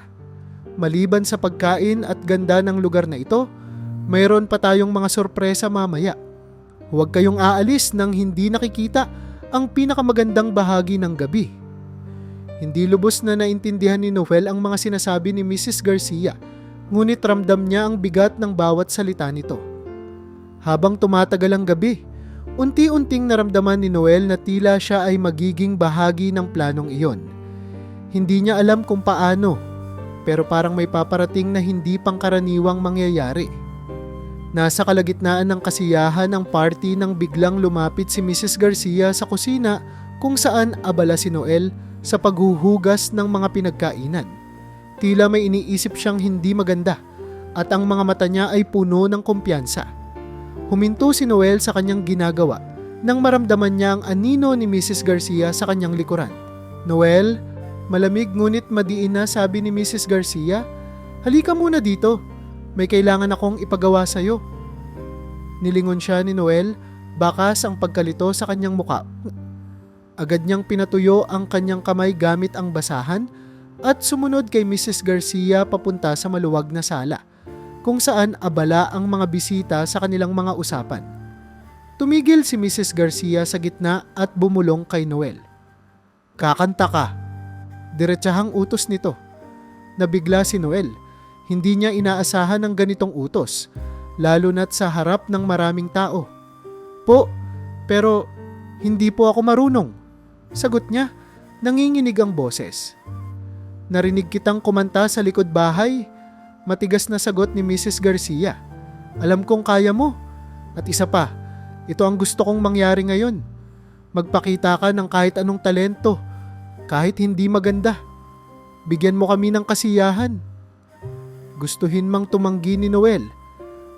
"Maliban sa pagkain at ganda ng lugar na ito, mayroon pa tayong mga sorpresa mamaya. Huwag kayong aalis nang hindi nakikita ang pinakamagandang bahagi ng gabi." Hindi lubos na naintindihan ni Noel ang mga sinasabi ni Mrs. Garcia, ngunit ramdam niya ang bigat ng bawat salita nito. Habang tumatagal ang gabi, unti-unting naramdaman ni Noel na tila siya ay magiging bahagi ng planong iyon. Hindi niya alam kung paano, pero parang may paparating na hindi pangkaraniwang mangyayari. Nasa kalagitnaan ng kasiyahan ng party nang biglang lumapit si Mrs. Garcia sa kusina kung saan abala si Noel sa paghuhugas ng mga pinagkainan. Tila may iniisip siyang hindi maganda at ang mga mata niya ay puno ng kumpiyansa. Huminto si Noel sa kanyang ginagawa nang maramdaman niya ang anino ni Mrs. Garcia sa kanyang likuran. "Noel, malamig ngunit madiin na," sabi ni Mrs. Garcia. "Halika muna dito. May kailangan akong ipagawa sa'yo." Nilingon siya ni Noel, bakas ang pagkalito sa kanyang muka. Agad niyang pinatuyo ang kanyang kamay gamit ang basahan at sumunod kay Mrs. Garcia papunta sa maluwag na sala, kung saan abala ang mga bisita sa kanilang mga usapan. Tumigil si Mrs. Garcia sa gitna at bumulong kay Noel. "Kakanta ka." Diretsahang utos nito. Nabigla si Noel. Hindi niya inaasahan ang ganitong utos, lalo na't sa harap ng maraming tao. "Po, pero hindi po ako marunong," sagot niya. Nanginginig ang boses. "Narinig kitang kumanta sa likod bahay," matigas na sagot ni Mrs. Garcia. "Alam kong kaya mo. At isa pa, ito ang gusto kong mangyari ngayon. Magpakita ka ng kahit anong talento, kahit hindi maganda. Bigyan mo kami ng kasiyahan." Gustuhin mang tumanggi ni Noel.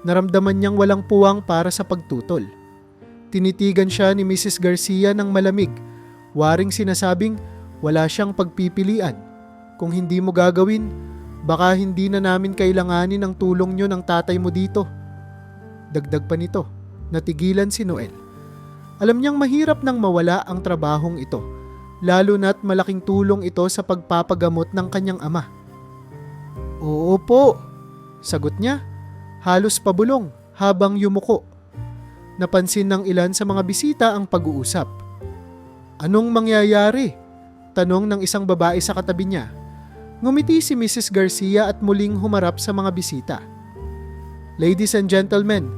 Naramdaman niyang walang puwang para sa pagtutol. Tinitigan siya ni Mrs. Garcia ng malamig, waring sinasabing wala siyang pagpipilian. "Kung hindi mo gagawin, baka hindi na namin kailanganin ang tulong niyo ng tatay mo dito." Dagdag pa nito, natigilan si Noel. Alam niyang mahirap nang mawala ang trabahong ito, lalo na't malaking tulong ito sa pagpapagamot ng kanyang ama. "Oo po," sagot niya, halos pabulong habang yumuko. Napansin ng ilan sa mga bisita ang pag-uusap. "Anong mangyayari?" Tanong ng isang babae sa katabi niya. Ngumiti si Mrs. Garcia at muling humarap sa mga bisita. Ladies and gentlemen,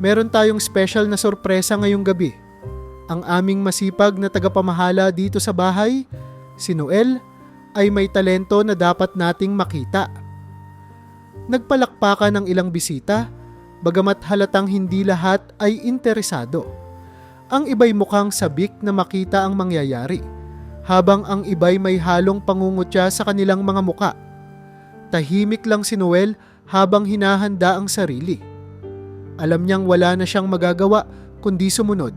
meron tayong special na sorpresa ngayong gabi. Ang aming masipag na tagapamahala dito sa bahay, si Noel, ay may talento na dapat nating makita. Nagpalakpakan ng ilang bisita, bagamat halatang hindi lahat ay interesado. Ang iba'y mukhang sabik na makita ang mangyayari, habang ang iba'y may halong pangungutya sa kanilang mga muka. Tahimik lang si Noel habang hinahanda ang sarili. Alam niyang wala na siyang magagawa kundi sumunod.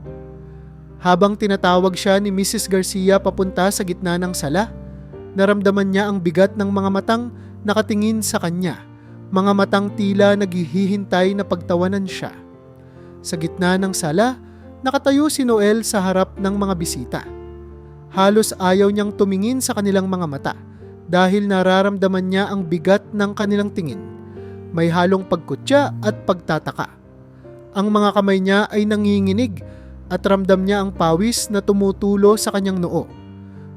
Habang tinatawag siya ni Mrs. Garcia papunta sa gitna ng sala, naramdaman niya ang bigat ng mga matang nakatingin sa kanya, mga matang tila naghihintay na pagtawanan siya. Sa gitna ng sala, nakatayo si Noel sa harap ng mga bisita. Halos ayaw niyang tumingin sa kanilang mga mata dahil nararamdaman niya ang bigat ng kanilang tingin. May halong pagkutya at pagtataka. Ang mga kamay niya ay nanginginig at ramdam niya ang pawis na tumutulo sa kanyang noo.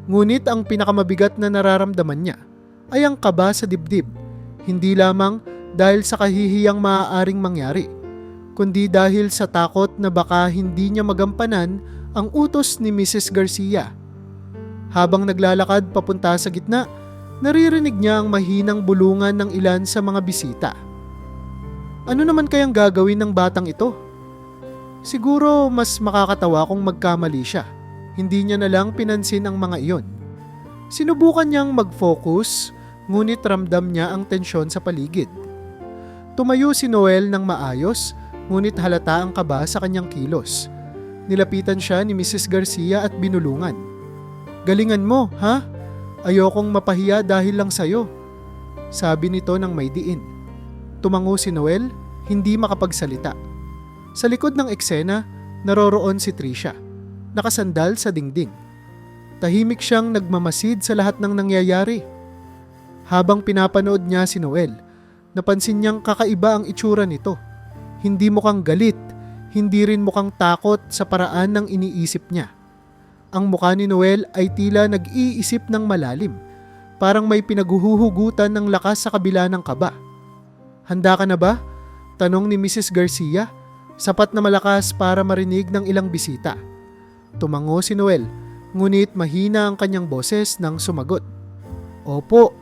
Ngunit ang pinakamabigat na nararamdaman niya ay ang kaba sa dibdib, hindi lamang dahil sa kahihiyang maaaring mangyari, kundi dahil sa takot na baka hindi niya magampanan ang utos ni Mrs. Garcia. Habang naglalakad papunta sa gitna, naririnig niya ang mahinang bulungan ng ilan sa mga bisita. Ano naman kayang gagawin ng batang ito? Siguro mas makakatawa kung magkamali siya. Hindi niya na lang pinansin ang mga iyon. Sinubukan niyang mag-focus, ngunit ramdam niya ang tensyon sa paligid. Tumayo si Noel ng maayos, ngunit halata ang kaba sa kanyang kilos. Nilapitan siya ni Mrs. Garcia at binulungan. Galingan mo, ha? Ayokong mapahiya dahil lang sayo, sabi nito ng may diin. Tumango si Noel, hindi makapagsalita. Sa likod ng eksena, naroroon si Tricia, nakasandal sa dingding. Tahimik siyang nagmamasid sa lahat ng nangyayari. Habang pinapanood niya si Noel, napansin niyang kakaiba ang itsura nito. Hindi mukhang galit, hindi rin mukhang takot sa paraan ng iniisip niya. Ang mukha ni Noel ay tila nag-iisip ng malalim, parang may pinaguhuhugutan ng lakas sa kabila ng kaba. Handa ka na ba? Tanong ni Mrs. Garcia, sapat na malakas para marinig ng ilang bisita. Tumango si Noel, ngunit mahina ang kanyang boses nang sumagot. Opo,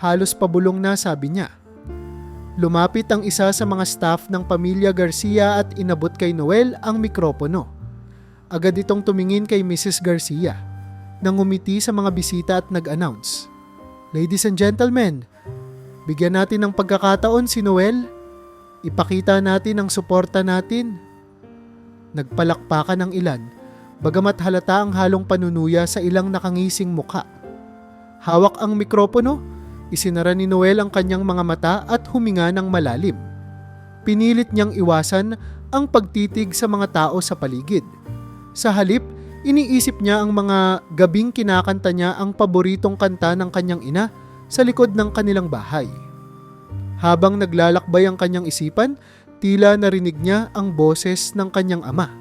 halos pabulong na sabi niya. Lumapit ang isa sa mga staff ng pamilya Garcia at inabot kay Noel ang mikropono. Agad itong tumingin kay Mrs. Garcia, nang ngumiti sa mga bisita at nag-announce. Ladies and gentlemen, bigyan natin ng pagkakataon si Noel. Ipakita natin ang suporta natin. Nagpalakpakan ang ilan, bagamat halata ang halong panunuya sa ilang nakangising mukha. Hawak ang mikropono, isinara ni Noel ang kanyang mga mata at huminga ng malalim. Pinilit niyang iwasan ang pagtitig sa mga tao sa paligid. Sa halip, iniisip niya ang mga gabing kinakanta niya ang paboritong kanta ng kanyang ina sa likod ng kanilang bahay. Habang naglalakbay ang kanyang isipan, tila narinig niya ang boses ng kanyang ama.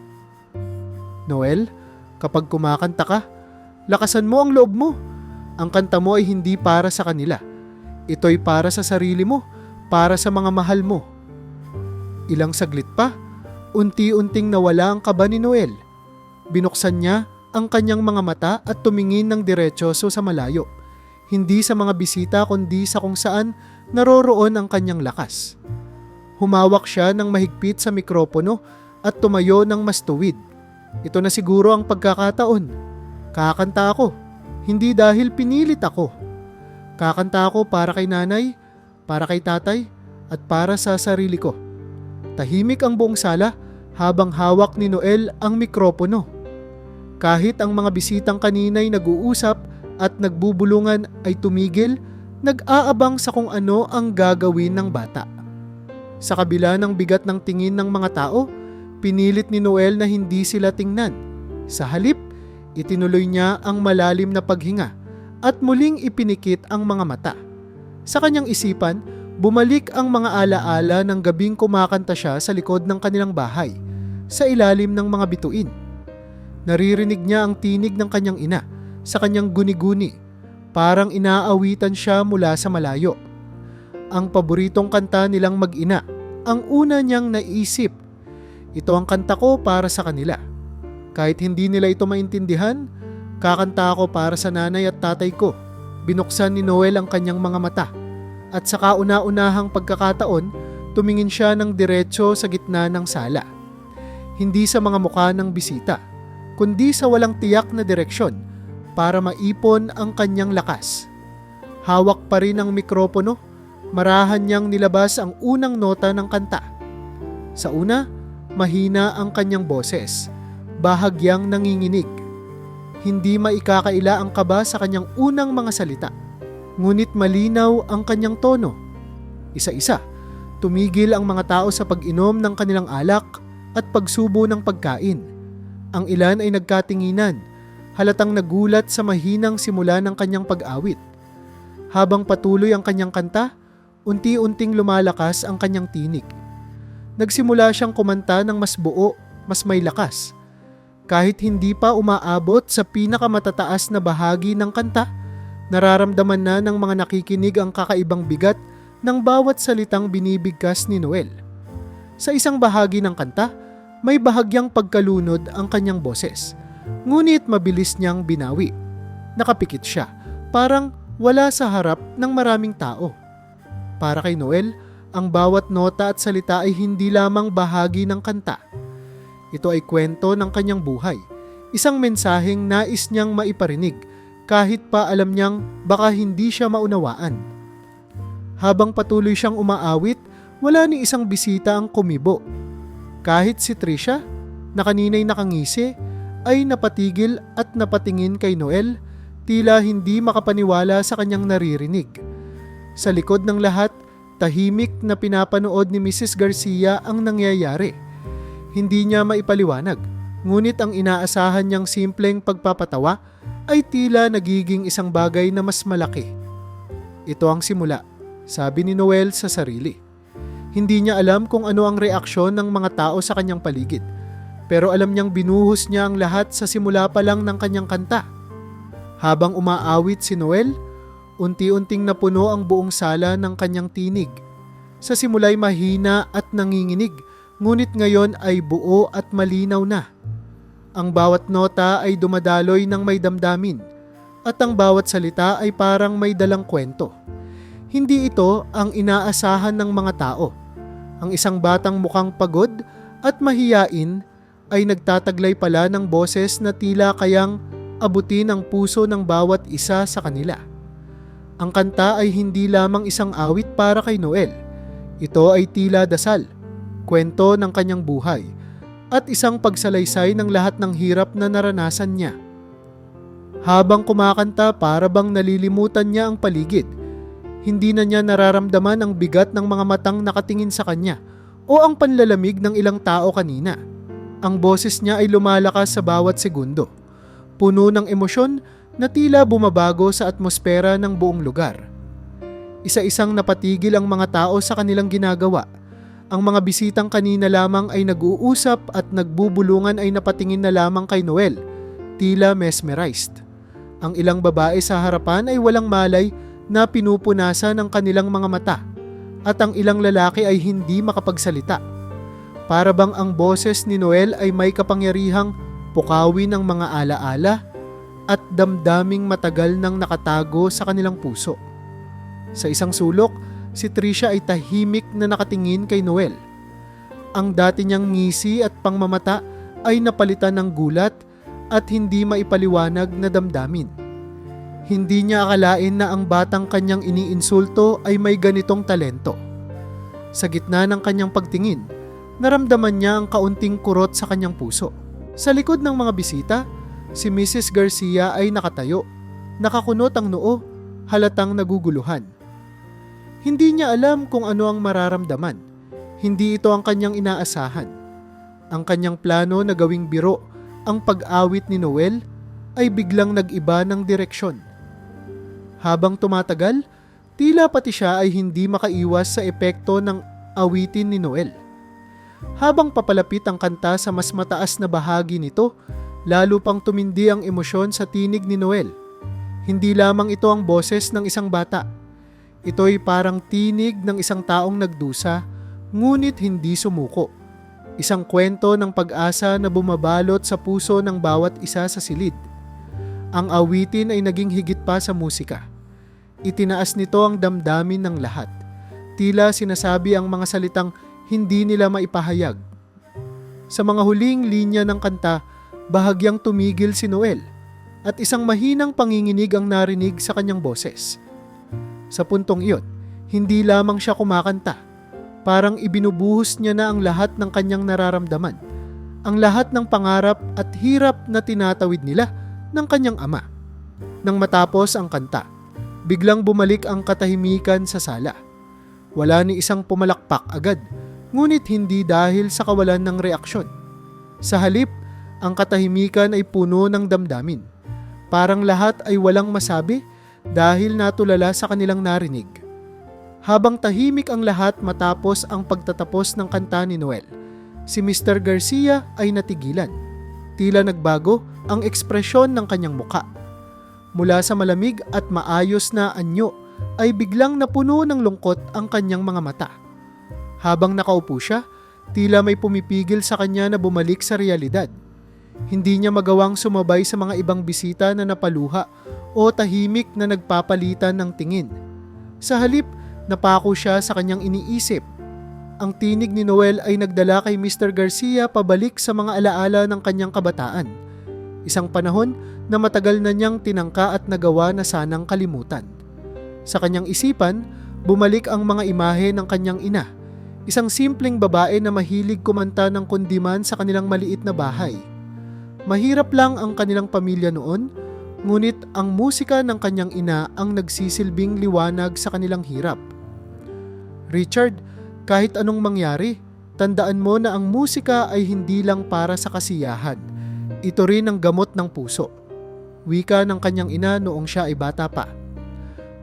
Noel, kapag kumakanta ka, lakasan mo ang loob mo. Ang kanta mo ay hindi para sa kanila. Ito'y para sa sarili mo, para sa mga mahal mo. Ilang saglit pa, unti-unting nawala ang kaba ni Noel. Binuksan niya ang kanyang mga mata at tumingin ng diretsoso sa malayo. Hindi sa mga bisita kundi sa kung saan naroroon ang kanyang lakas. Humawak siya ng mahigpit sa mikropono at tumayo ng mas tuwid. Ito na siguro ang pagkakataon. Kakanta ako, hindi dahil pinilit ako. Kakanta ako para kay nanay, para kay tatay, at para sa sarili ko. Tahimik ang buong sala habang hawak ni Noel ang mikropono. Kahit ang mga bisitang kanina'y nag-uusap at nagbubulungan ay tumigil, nag-aabang sa kung ano ang gagawin ng bata. Sa kabila ng bigat ng tingin ng mga tao, pinilit ni Noel na hindi sila tingnan. Sa halip, itinuloy niya ang malalim na paghinga at muling ipinikit ang mga mata. Sa kanyang isipan, bumalik ang mga alaala ng gabing kumakanta siya sa likod ng kanilang bahay, sa ilalim ng mga bituin. Naririnig niya ang tinig ng kanyang ina, sa kanyang guni-guni, parang inaawitan siya mula sa malayo. Ang paboritong kanta nilang mag-ina, ang una niyang naisip. Ito ang kanta ko para sa kanila. Kahit hindi nila ito maintindihan, kakanta ako para sa nanay at tatay ko. Binuksan ni Noel ang kanyang mga mata at sa kauna-unahang pagkakataon, tumingin siya ng diretso sa gitna ng sala. Hindi sa mga mukha ng bisita, kundi sa walang tiyak na direksyon para maipon ang kanyang lakas. Hawak pa rin ang mikropono, marahan niyang nilabas ang unang nota ng kanta. Sa una, mahina ang kanyang boses, bahagyang nanginginig. Hindi maikakaila ang kaba sa kanyang unang mga salita, ngunit malinaw ang kanyang tono. Isa-isa, tumigil ang mga tao sa pag-inom ng kanilang alak at pagsubo ng pagkain. Ang ilan ay nagkatinginan, halatang nagulat sa mahinang simula ng kanyang pag-awit. Habang patuloy ang kanyang kanta, unti-unting lumalakas ang kanyang tinig. Nagsimula siyang kumanta ng mas buo, mas may lakas. Kahit hindi pa umaabot sa pinakamatataas na bahagi ng kanta, nararamdaman na ng mga nakikinig ang kakaibang bigat ng bawat salitang binibigkas ni Noel. Sa isang bahagi ng kanta, may bahagyang pagkalunod ang kanyang boses, ngunit mabilis niyang binawi. Nakapikit siya, parang wala sa harap ng maraming tao. Para kay Noel, ang bawat nota at salita ay hindi lamang bahagi ng kanta. Ito ay kwento ng kanyang buhay, isang mensaheng nais niyang maiparinig kahit pa alam niyang baka hindi siya maunawaan. Habang patuloy siyang umaawit, wala ni isang bisita ang kumibo. Kahit si Tricia, na kanina'y nakangisi, ay napatigil at napatingin kay Noel, tila hindi makapaniwala sa kanyang naririnig. Sa likod ng lahat, tahimik na pinapanood ni Mrs. Garcia ang nangyayari. Hindi niya maipaliwanag, ngunit ang inaasahan niyang simpleng pagpapatawa ay tila nagiging isang bagay na mas malaki. Ito ang simula, sabi ni Noel sa sarili. Hindi niya alam kung ano ang reaksyon ng mga tao sa kanyang paligid, pero alam niyang binuhos niya ang lahat sa simula pa lang ng kanyang kanta. Habang umaawit si Noel, unti-unting napuno ang buong sala ng kanyang tinig. Sa simula'y mahina at nanginginig, ngunit ngayon ay buo at malinaw na. Ang bawat nota ay dumadaloy ng may damdamin, at ang bawat salita ay parang may dalang kwento. Hindi ito ang inaasahan ng mga tao. Ang isang batang mukhang pagod at mahiyain ay nagtataglay pala ng boses na tila kayang abutin ang puso ng bawat isa sa kanila. Ang kanta ay hindi lamang isang awit para kay Noel. Ito ay tila dasal, kwento ng kanyang buhay, at isang pagsalaysay ng lahat ng hirap na naranasan niya. Habang kumakanta, para bang nalilimutan niya ang paligid. Hindi na niya nararamdaman ang bigat ng mga matang nakatingin sa kanya o ang panlalamig ng ilang tao kanina. Ang boses niya ay lumalakas sa bawat segundo, puno ng emosyon na tila bumabago sa atmosfera ng buong lugar. Isa-isang napatigil ang mga tao sa kanilang ginagawa. Ang mga bisitang kanina lamang ay nag-uusap at nagbubulungan ay napatingin na lamang kay Noel, tila mesmerized. Ang ilang babae sa harapan ay walang malay na pinupunasan ang kanilang mga mata, at ang ilang lalaki ay hindi makapagsalita. Para bang ang boses ni Noel ay may kapangyarihang pukawin ang mga alaala at damdaming matagal nang nakatago sa kanilang puso. Sa isang sulok, si Tricia ay tahimik na nakatingin kay Noel. Ang dati niyang ngisi at pangmamata ay napalitan ng gulat at hindi maipaliwanag na damdamin. Hindi niya akalain na ang batang kanyang iniinsulto ay may ganitong talento. Sa gitna ng kanyang pagtingin, naramdaman niya ang kaunting kurot sa kanyang puso. Sa likod ng mga bisita, si Mrs. Garcia ay nakatayo, nakakunot ang noo, halatang naguguluhan. Hindi niya alam kung ano ang mararamdaman. Hindi ito ang kanyang inaasahan. Ang kanyang plano na gawing biro ang pag-awit ni Noel ay biglang nag-iba ng direksyon. Habang tumatagal, tila pati siya ay hindi makaiwas sa epekto ng awitin ni Noel. Habang papalapit ang kanta sa mas mataas na bahagi nito, lalo pang tumindi ang emosyon sa tinig ni Noel. Hindi lamang ito ang boses ng isang bata. Ito'y parang tinig ng isang taong nagdusa, ngunit hindi sumuko. Isang kwento ng pag-asa na bumabalot sa puso ng bawat isa sa silid. Ang awitin ay naging higit pa sa musika. Itinaas nito ang damdamin ng lahat. Tila sinasabi ang mga salitang hindi nila maipahayag. Sa mga huling linya ng kanta, bahagyang tumigil si Noel at isang mahinang panginginig ang narinig sa kanyang boses. Sa puntong iyon, hindi lamang siya kumakanta. Parang ibinubuhos niya na ang lahat ng kanyang nararamdaman, ang lahat ng pangarap at hirap na tinatawid nila ng kanyang ama. Nang matapos ang kanta, biglang bumalik ang katahimikan sa sala. Wala ni isang pumalakpak agad, ngunit hindi dahil sa kawalan ng reaksyon. Sa halip, ang katahimikan ay puno ng damdamin. Parang lahat ay walang masabi dahil natulala sa kanilang narinig. Habang tahimik ang lahat matapos ang pagtatapos ng kanta ni Noel, si Mr. Garcia ay natigilan. Tila nagbago ang ekspresyon ng kanyang muka. Mula sa malamig at maayos na anyo ay biglang napuno ng lungkot ang kanyang mga mata. Habang nakaupo siya, tila may pumipigil sa kanya na bumalik sa realidad. Hindi niya magawang sumabay sa mga ibang bisita na napaluha o tahimik na nagpapalitan ng tingin. Sa halip, napako siya sa kanyang iniisip. Ang tinig ni Noel ay nagdala kay Mr. Garcia pabalik sa mga alaala ng kanyang kabataan. Isang panahon na matagal na niyang tinangka at nagawa na sanang kalimutan. Sa kanyang isipan, bumalik ang mga imahe ng kanyang ina. Isang simpleng babae na mahilig kumanta ng kundiman sa kanilang maliit na bahay. Mahirap lang ang kanilang pamilya noon, ngunit ang musika ng kanyang ina ang nagsisilbing liwanag sa kanilang hirap. Richard, kahit anong mangyari, tandaan mo na ang musika ay hindi lang para sa kasiyahan. Ito rin ang gamot ng puso. Wika ng kanyang ina noong siya ay bata pa.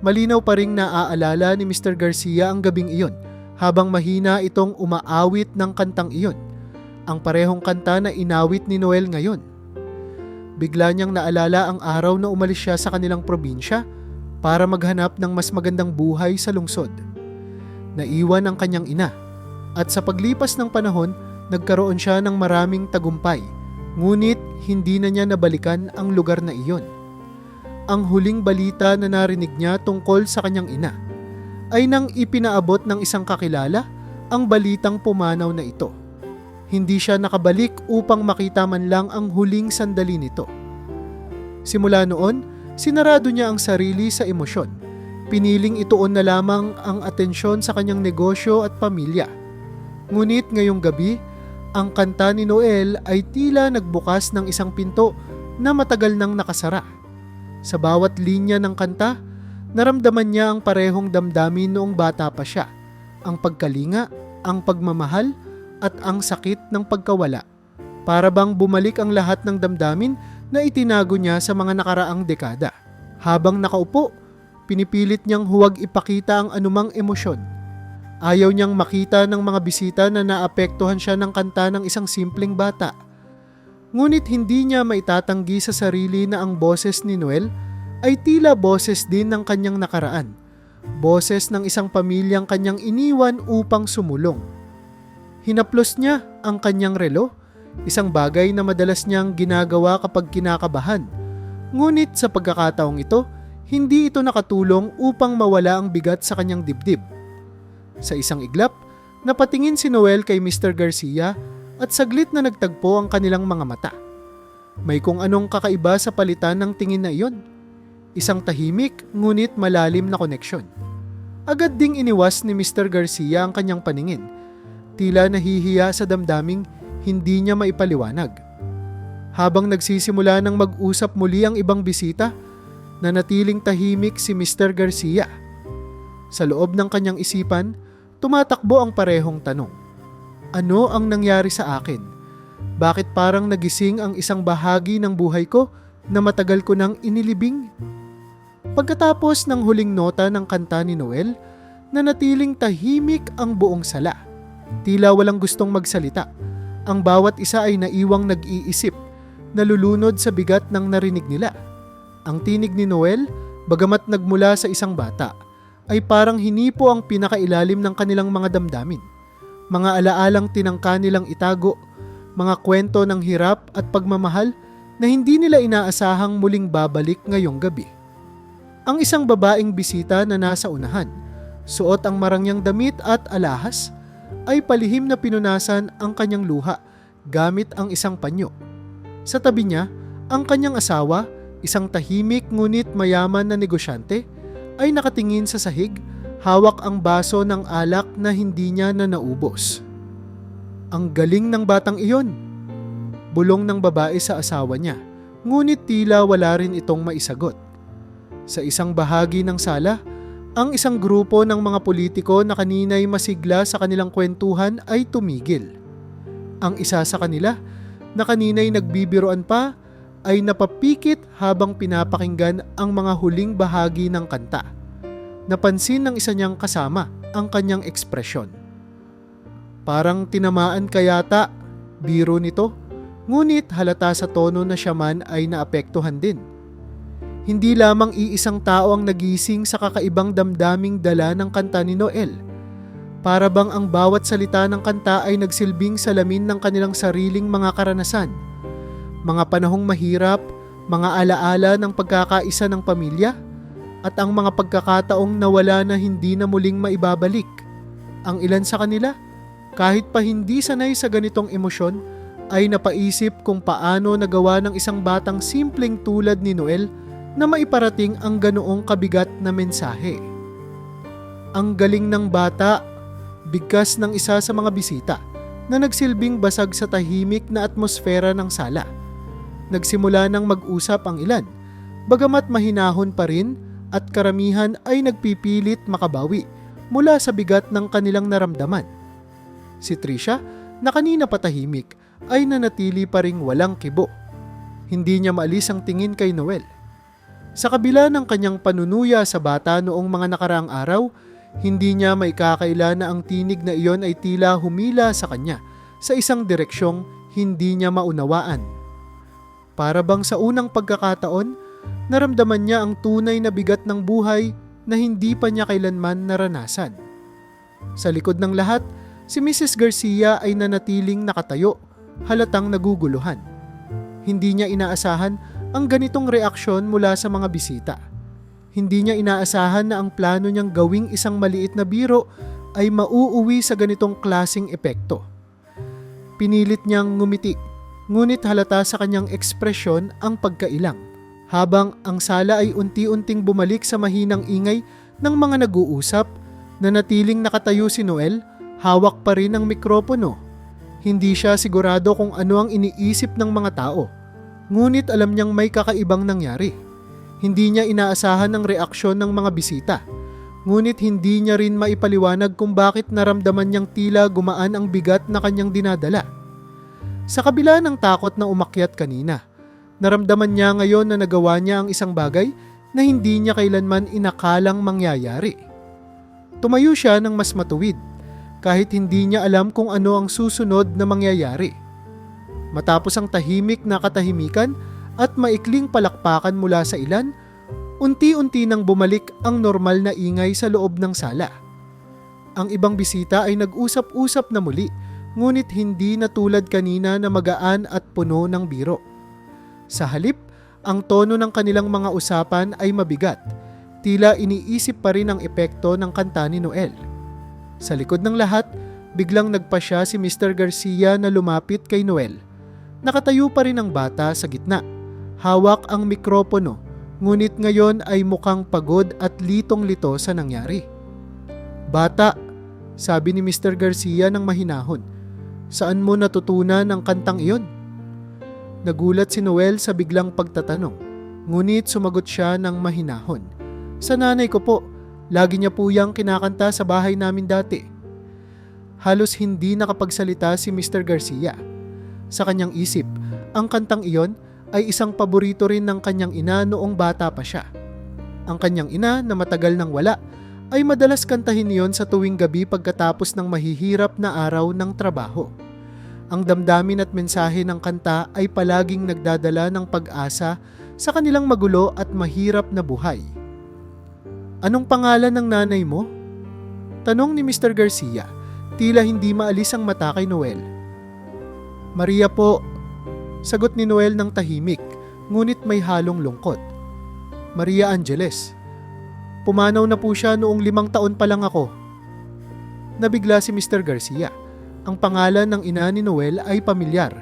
Malinaw pa ring naaalala ni Mr. Garcia ang gabing iyon habang mahina itong umaawit ng kantang iyon, ang parehong kanta na inawit ni Noel ngayon. Bigla niyang naalala ang araw na umalis siya sa kanilang probinsya para maghanap ng mas magandang buhay sa lungsod. Naiwan ang kanyang ina at sa paglipas ng panahon, nagkaroon siya ng maraming tagumpay, ngunit hindi na niya nabalikan ang lugar na iyon. Ang huling balita na narinig niya tungkol sa kanyang ina ay nang ipinaabot ng isang kakilala ang balitang pumanaw na ito. Hindi siya nakabalik upang makita man lang ang huling sandali nito. Simula noon, sinarado niya ang sarili sa emosyon. Piniling ituon na lamang ang atensyon sa kanyang negosyo at pamilya. Ngunit ngayong gabi, ang kanta ni Noel ay tila nagbukas ng isang pinto na matagal nang nakasara. Sa bawat linya ng kanta, naramdaman niya ang parehong damdamin noong bata pa siya, ang pagkalinga, ang pagmamahal, at ang sakit ng pagkawala. Para bang bumalik ang lahat ng damdamin na itinago niya sa mga nakaraang dekada. Habang nakaupo, pinipilit niyang huwag ipakita ang anumang emosyon. Ayaw niyang makita ng mga bisita na naapektuhan siya ng kanta ng isang simpleng bata. Ngunit hindi niya maitatanggi sa sarili na ang boses ni Noel ay tila boses din ng kanyang nakaraan. Boses ng isang pamilyang kanyang iniwan upang sumulong. Hinaplos niya ang kanyang relo, isang bagay na madalas niyang ginagawa kapag kinakabahan. Ngunit sa pagkakataong ito, hindi ito nakatulong upang mawala ang bigat sa kanyang dibdib. Sa isang iglap, napatingin si Noel kay Mr. Garcia at saglit na nagtagpo ang kanilang mga mata. May kung anong kakaiba sa palitan ng tingin na iyon. Isang tahimik ngunit malalim na koneksyon. Agad ding iniwas ni Mr. Garcia ang kanyang paningin. Tila nahihiya sa damdaming hindi niya maipaliwanag. Habang nagsisimula ng mag-usap muli ang ibang bisita, nanatiling tahimik si Mr. Garcia. Sa loob ng kanyang isipan, tumatakbo ang parehong tanong. Ano ang nangyari sa akin? Bakit parang nagising ang isang bahagi ng buhay ko na matagal ko nang inilibing? Pagkatapos ng huling nota ng kanta ni Noel, nanatiling tahimik ang buong sala. Tila walang gustong magsalita. Ang bawat isa ay naiwang nag-iisip. nalulunod sa bigat ng narinig nila. Ang tinig ni Noel, bagamat nagmula sa isang bata, ay parang hinipo ang pinakailalim ng kanilang mga damdamin. Mga alaalang tinangka nilang itago, mga kwento ng hirap at pagmamahal na hindi nila inaasahang muling babalik ngayong gabi. Ang isang babaeng bisita na nasa unahan, suot ang marangyang damit at alahas, ay palihim na pinunasan ang kanyang luha gamit ang isang panyo. Sa tabi niya, ang kanyang asawa, isang tahimik ngunit mayaman na negosyante, ay nakatingin sa sahig, hawak ang baso ng alak na hindi niya na naubos. Ang galing ng batang iyon, bulong ng babae sa asawa niya, ngunit tila wala rin itong maisagot. Sa isang bahagi ng sala, ang isang grupo ng mga politiko na kanina'y masigla sa kanilang kwentuhan ay tumigil. Ang isa sa kanila, na kanina'y nagbibiroan pa, ay napapikit habang pinapakinggan ang mga huling bahagi ng kanta. Napansin ng isa niyang kasama ang kanyang ekspresyon. Parang tinamaan kayata, biro nito, ngunit halata sa tono na siya man ay naapektuhan din. Hindi lamang iisang tao ang nagising sa kakaibang damdaming dala ng kanta ni Noel. Para bang ang bawat salita ng kanta ay nagsilbing salamin ng kanilang sariling mga karanasan. Mga panahong mahirap, mga alaala ng pagkakaisa ng pamilya, at ang mga pagkakataong nawala na hindi na muling maibabalik. Ang ilan sa kanila, kahit pa hindi sanay sa ganitong emosyon, ay napaisip kung paano nagawa ng isang batang simpleng tulad ni Noel na maiparating ang ganoong kabigat na mensahe. Ang galing ng bata, bigkas ng isa sa mga bisita na nagsilbing basag sa tahimik na atmosfera ng sala. Nagsimula ng mag-usap ang ilan, bagamat mahinahon pa rin at karamihan ay nagpipilit makabawi mula sa bigat ng kanilang naramdaman. Si Trisha, na kanina patahimik, ay nanatili pa ring walang kibo. Hindi niya maalis ang tingin kay Noel. Sa kabila ng kanyang panunuya sa bata noong mga nakaraang araw, hindi niya maikakaila na ang tinig na iyon ay tila humila sa kanya sa isang direksyong hindi niya maunawaan. Para bang sa unang pagkakataon, naramdaman niya ang tunay na bigat ng buhay na hindi pa niya kailanman naranasan. Sa likod ng lahat, si Mrs. Garcia ay nanatiling nakatayo, halatang naguguluhan. Hindi niya inaasahan ang ganitong reaksyon mula sa mga bisita. Hindi niya inaasahan na ang plano niyang gawing isang maliit na biro ay mauuwi sa ganitong klasing epekto. Pinilit niyang ngumiti, ngunit halata sa kanyang ekspresyon ang pagkailang, habang ang sala ay unti-unting bumalik sa mahinang ingay ng mga nag-uusap. Nanatiling nakatayo si Noel, hawak pa rin ang mikropono. Hindi siya sigurado kung ano ang iniisip ng mga tao, ngunit alam niyang may kakaibang nangyari. Hindi niya inaasahan ang reaksyon ng mga bisita, ngunit hindi niya rin maipaliwanag kung bakit naramdaman niyang tila gumaan ang bigat na kanyang dinadala. Sa kabila ng takot na umakyat kanina, naramdaman niya ngayon na nagawa niya ang isang bagay na hindi niya kailanman inakalang mangyayari. Tumayo siya ng mas matuwid, kahit hindi niya alam kung ano ang susunod na mangyayari. Matapos ang tahimik na katahimikan at maikling palakpakan mula sa ilan, unti-unti nang bumalik ang normal na ingay sa loob ng sala. Ang ibang bisita ay nag-usap-usap na muli, ngunit hindi na tulad kanina na magaan at puno ng biro. Sa halip, ang tono ng kanilang mga usapan ay mabigat, tila iniisip pa rin ang epekto ng kanta ni Noel. Sa likod ng lahat, biglang nagpasya si Mr. Garcia na lumapit kay Noel. Nakatayo pa rin ang bata sa gitna. Hawak ang mikropono, ngunit ngayon ay mukhang pagod at litong-lito sa nangyari. "Bata," sabi ni Mr. Garcia ng mahinahon, "saan mo natutunan ang kantang iyon?" Nagulat si Noel sa biglang pagtatanong, ngunit sumagot siya ng mahinahon. "Sa nanay ko po, lagi niya po yang kinakanta sa bahay namin dati." Halos hindi nakapagsalita si Mr. Garcia. Sa kanyang isip, ang kantang iyon ay isang paborito rin ng kanyang ina noong bata pa siya. Ang kanyang ina na matagal nang wala ay madalas kantahin niyon sa tuwing gabi pagkatapos ng mahihirap na araw ng trabaho. Ang damdamin at mensahe ng kanta ay palaging nagdadala ng pag-asa sa kanilang magulo at mahirap na buhay. Anong pangalan ng nanay mo? Tanong ni Mr. Garcia, tila hindi maalis ang mata kay Noel. Maria po, sagot ni Noel ng tahimik, ngunit may halong lungkot. Maria Angeles. Pumanaw na po siya noong 5 taon pa lang ako. Nabigla si Mr. Garcia. Ang pangalan ng ina ni Noel ay pamilyar.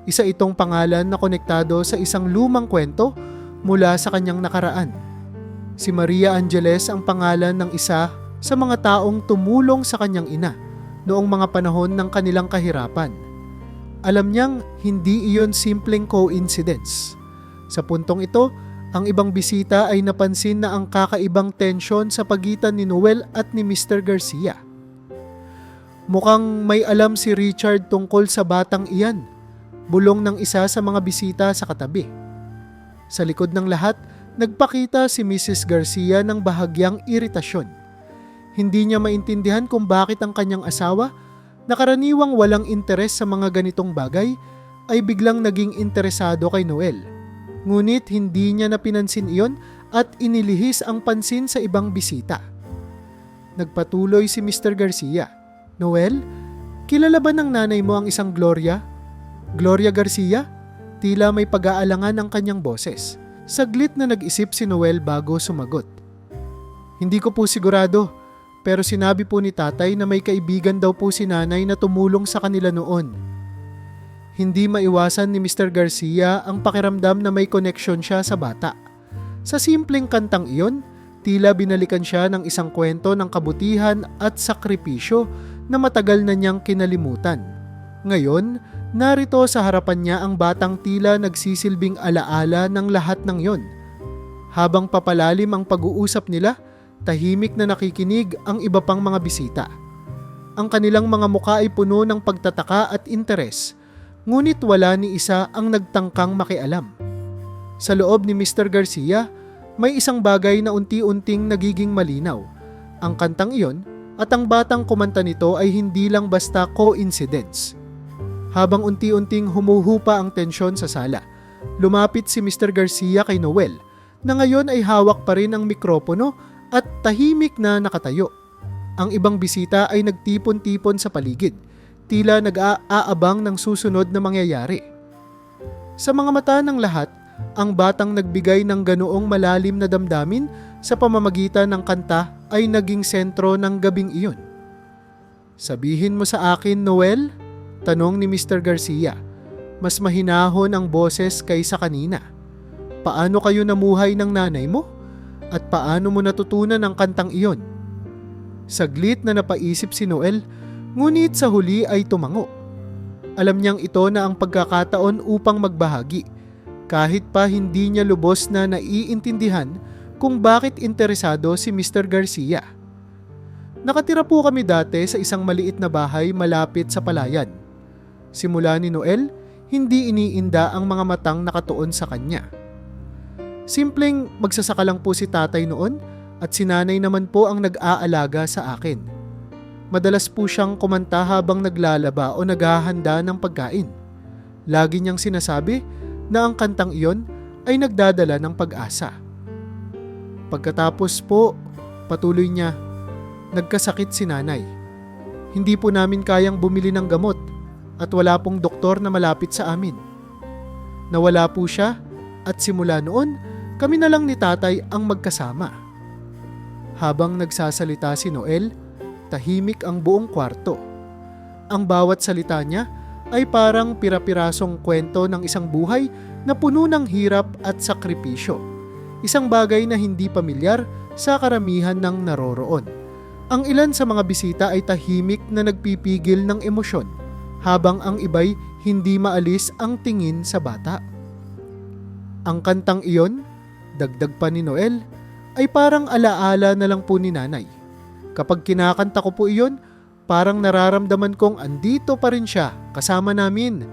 Isa itong pangalan na konektado sa isang lumang kwento mula sa kanyang nakaraan. Si Maria Angeles ang pangalan ng isa sa mga taong tumulong sa kanyang ina noong mga panahon ng kanilang kahirapan. Alam niyang hindi iyon simpleng coincidence. Sa puntong ito, ang ibang bisita ay napansin na ang kakaibang tensyon sa pagitan ni Noel at ni Mr. Garcia. Mukhang may alam si Richard tungkol sa batang iyan, bulong ng isa sa mga bisita sa katabi. Sa likod ng lahat, nagpakita si Mrs. Garcia ng bahagyang iritasyon. Hindi niya maintindihan kung bakit ang kanyang asawa, na karaniwang walang interes sa mga ganitong bagay, ay biglang naging interesado kay Noel. Ngunit hindi niya napinansin iyon at inilihis ang pansin sa ibang bisita. Nagpatuloy si Mr. Garcia. Noel, kilala ba ng nanay mo ang isang Gloria? Gloria Garcia? Tila may pag-aalangan ang kanyang boses. Saglit na nag-isip si Noel bago sumagot. Hindi ko po sigurado, pero sinabi po ni tatay na may kaibigan daw po si nanay na tumulong sa kanila noon. Hindi maiwasan ni Mr. Garcia ang pakiramdam na may koneksyon siya sa bata. Sa simpleng kantang iyon, tila binalikan siya ng isang kwento ng kabutihan at sakripisyo na matagal na niyang kinalimutan. Ngayon, narito sa harapan niya ang batang tila nagsisilbing alaala ng lahat ng yon. Habang papalalim ang pag-uusap nila, tahimik na nakikinig ang iba pang mga bisita. Ang kanilang mga mukha ay puno ng pagtataka at interes, ngunit wala ni isa ang nagtangkang makialam. Sa loob ni Mr. Garcia, may isang bagay na unti-unting nagiging malinaw. Ang kantang iyon at ang batang kumanta nito ay hindi lang basta coincidence. Habang unti-unting humuhupa ang tensyon sa sala, lumapit si Mr. Garcia kay Noel, na ngayon ay hawak pa rin ang mikropono at tahimik na nakatayo. Ang ibang bisita ay nagtipon-tipon sa paligid, tila nag-aabang ng susunod na mangyayari. Sa mga mata ng lahat, ang batang nagbigay ng ganoong malalim na damdamin sa pamamagitan ng kanta ay naging sentro ng gabing iyon. Sabihin mo sa akin, Noel? Tanong ni Mr. Garcia. Mas mahinahon ang boses kaysa kanina. Paano kayo namuhay ng nanay mo? At paano mo natutunan ang kantang iyon? Saglit na napaisip si Noel, ngunit sa huli ay tumango. Alam niyang ito na ang pagkakataon upang magbahagi, kahit pa hindi niya lubos na naiintindihan kung bakit interesado si Mr. Garcia. Nakatira po kami dati sa isang maliit na bahay malapit sa palayan. Simula ni Noel, hindi iniinda ang mga matang nakatuon sa kanya. Simpleng magsasaka lang po si tatay noon at si nanay naman po ang nag-aalaga sa akin. Madalas po siyang kumanta habang naglalaba o naghahanda ng pagkain. Lagi niyang sinasabi na ang kantang iyon ay nagdadala ng pag-asa. Pagkatapos po, patuloy niya, nagkasakit si nanay. Hindi po namin kayang bumili ng gamot at wala pong doktor na malapit sa amin. Nawala po siya at simula noon, kami na lang ni tatay ang magkasama. Habang nagsasalita si Noel, tahimik ang buong kwarto. Ang bawat salita niya ay parang pira-pirasong kwento ng isang buhay na puno ng hirap at sakripisyo. Isang bagay na hindi pamilyar sa karamihan ng naroroon. Ang ilan sa mga bisita ay tahimik na nagpipigil ng emosyon, habang ang iba'y hindi maalis ang tingin sa bata. Ang kantang iyon, dagdag pa ni Noel, ay parang alaala na lang po ni nanay. Kapag kinakanta ko po iyon, parang nararamdaman kong andito pa rin siya kasama namin.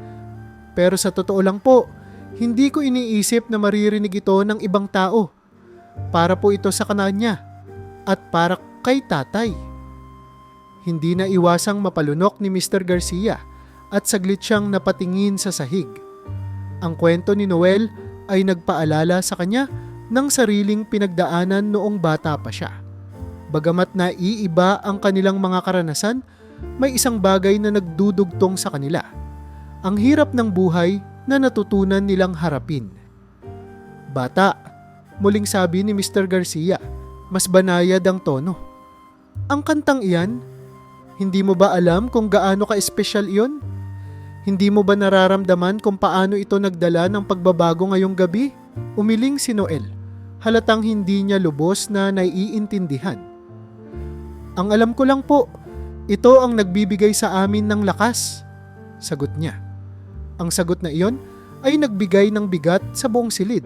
Pero sa totoo lang po, hindi ko iniisip na maririnig ito ng ibang tao. Para po ito sa kanya at para kay tatay. Hindi na iwasang mapalunok ni Mr. Garcia. at saglit siyang napatingin sa sahig. Ang kwento ni Noel ay nagpaalala sa kanya ng sariling pinagdaanan noong bata pa siya. Bagamat naiiba ang kanilang mga karanasan, may isang bagay na nagdudugtong sa kanila. Ang hirap ng buhay na natutunan nilang harapin. "Bata," muling sabi ni Mr. Garcia, mas banayad ang tono. "Ang kantang iyan, hindi mo ba alam kung gaano ka-espesyal iyon? Hindi mo ba nararamdaman kung paano ito nagdala ng pagbabago ngayong gabi?" Umiling si Noel. Halatang hindi niya lubos na naiintindihan. "Ang alam ko lang po, ito ang nagbibigay sa amin ng lakas," sagot niya. Ang sagot na iyon ay nagbigay ng bigat sa buong silid.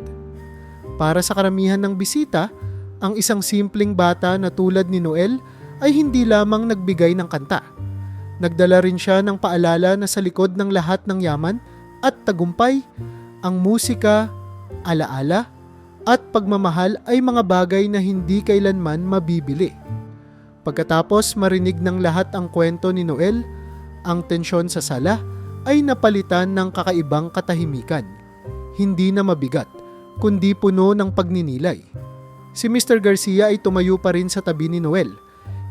Para sa karamihan ng bisita, ang isang simpleng bata na tulad ni Noel ay hindi lamang nagbigay ng kanta. Nagdala rin siya ng paalala na sa likod ng lahat ng yaman at tagumpay, ang musika, alaala, at pagmamahal ay mga bagay na hindi kailanman mabibili. Pagkatapos marinig ng lahat ang kwento ni Noel, ang tensyon sa sala ay napalitan ng kakaibang katahimikan. Hindi na mabigat, kundi puno ng pagninilay. Si Mr. Garcia ay tumayo pa rin sa tabi ni Noel.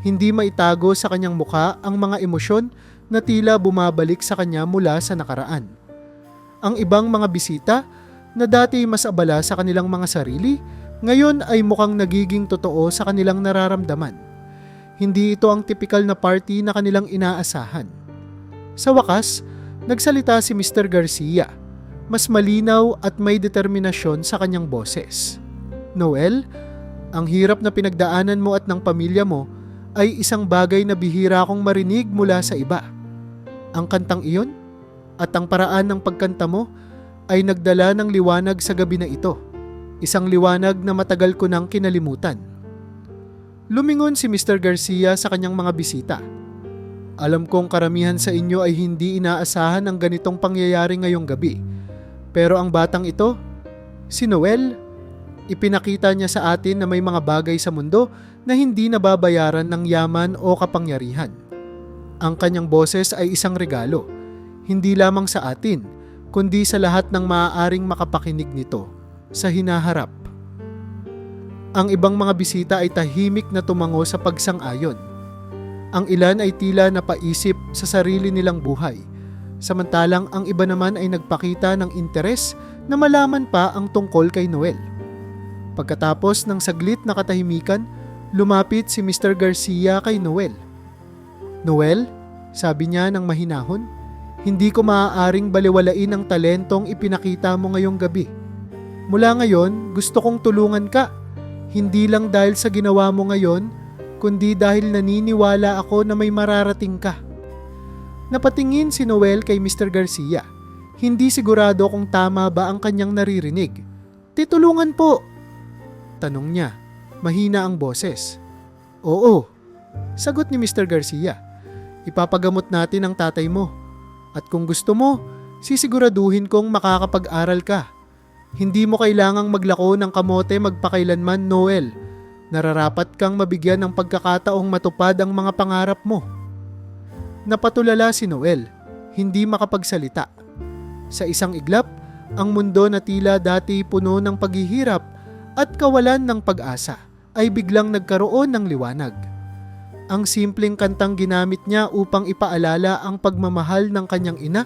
Hindi maitago sa kanyang mukha ang mga emosyon na tila bumabalik sa kanya mula sa nakaraan. Ang ibang mga bisita na dati mas abala sa kanilang mga sarili, ngayon ay mukhang nagiging totoo sa kanilang nararamdaman. Hindi ito ang tipikal na party na kanilang inaasahan. Sa wakas, nagsalita si Mr. Garcia, mas malinaw at may determinasyon sa kanyang boses. "Noel, ang hirap na pinagdaanan mo at ng pamilya mo ay isang bagay na bihira kong marinig mula sa iba. Ang kantang iyon at ang paraan ng pagkanta mo ay nagdala ng liwanag sa gabi na ito. Isang liwanag na matagal ko nang kinalimutan." Lumingon si Mr. Garcia sa kanyang mga bisita. "Alam kong karamihan sa inyo ay hindi inaasahan ang ganitong pangyayari ngayong gabi. Pero ang batang ito, si Noel, ipinakita niya sa atin na may mga bagay sa mundo na hindi nababayaran ng yaman o kapangyarihan. Ang kanyang boses ay isang regalo, hindi lamang sa atin, kundi sa lahat ng maaaring makapakinig nito sa hinaharap." Ang ibang mga bisita ay tahimik na tumango sa pagsang-ayon. Ang ilan ay tila napaisip sa sarili nilang buhay, samantalang ang iba naman ay nagpakita ng interes na malaman pa ang tungkol kay Noel. Pagkatapos ng saglit na katahimikan, lumapit si Mr. Garcia kay Noel. "Noel," sabi niya ng mahinahon, "hindi ko maaaring baliwalain ang talentong ipinakita mo ngayong gabi. Mula ngayon, gusto kong tulungan ka. Hindi lang dahil sa ginawa mo ngayon, kundi dahil naniniwala ako na may mararating ka." Napatingin si Noel kay Mr. Garcia. Hindi sigurado kung tama ba ang kanyang naririnig. "Titulungan po," tanong niya. Mahina ang boses. "Oo," sagot ni Mr. Garcia. "Ipapagamot natin ang tatay mo. At kung gusto mo, sisiguraduhin kong makakapag-aral ka. Hindi mo kailangang maglako ng kamote magpakailanman, Noel. Nararapat kang mabigyan ng pagkakataong matupad ang mga pangarap mo." Napatulala si Noel, hindi makapagsalita. Sa isang iglap, ang mundo na tila dati puno ng paghihirap at kawalan ng pag-asa ay biglang nagkaroon ng liwanag. Ang simpleng kantang ginamit niya upang ipaalala ang pagmamahal ng kanyang ina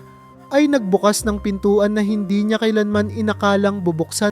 ay nagbukas ng pintuan na hindi niya kailanman inakalang bubuksan.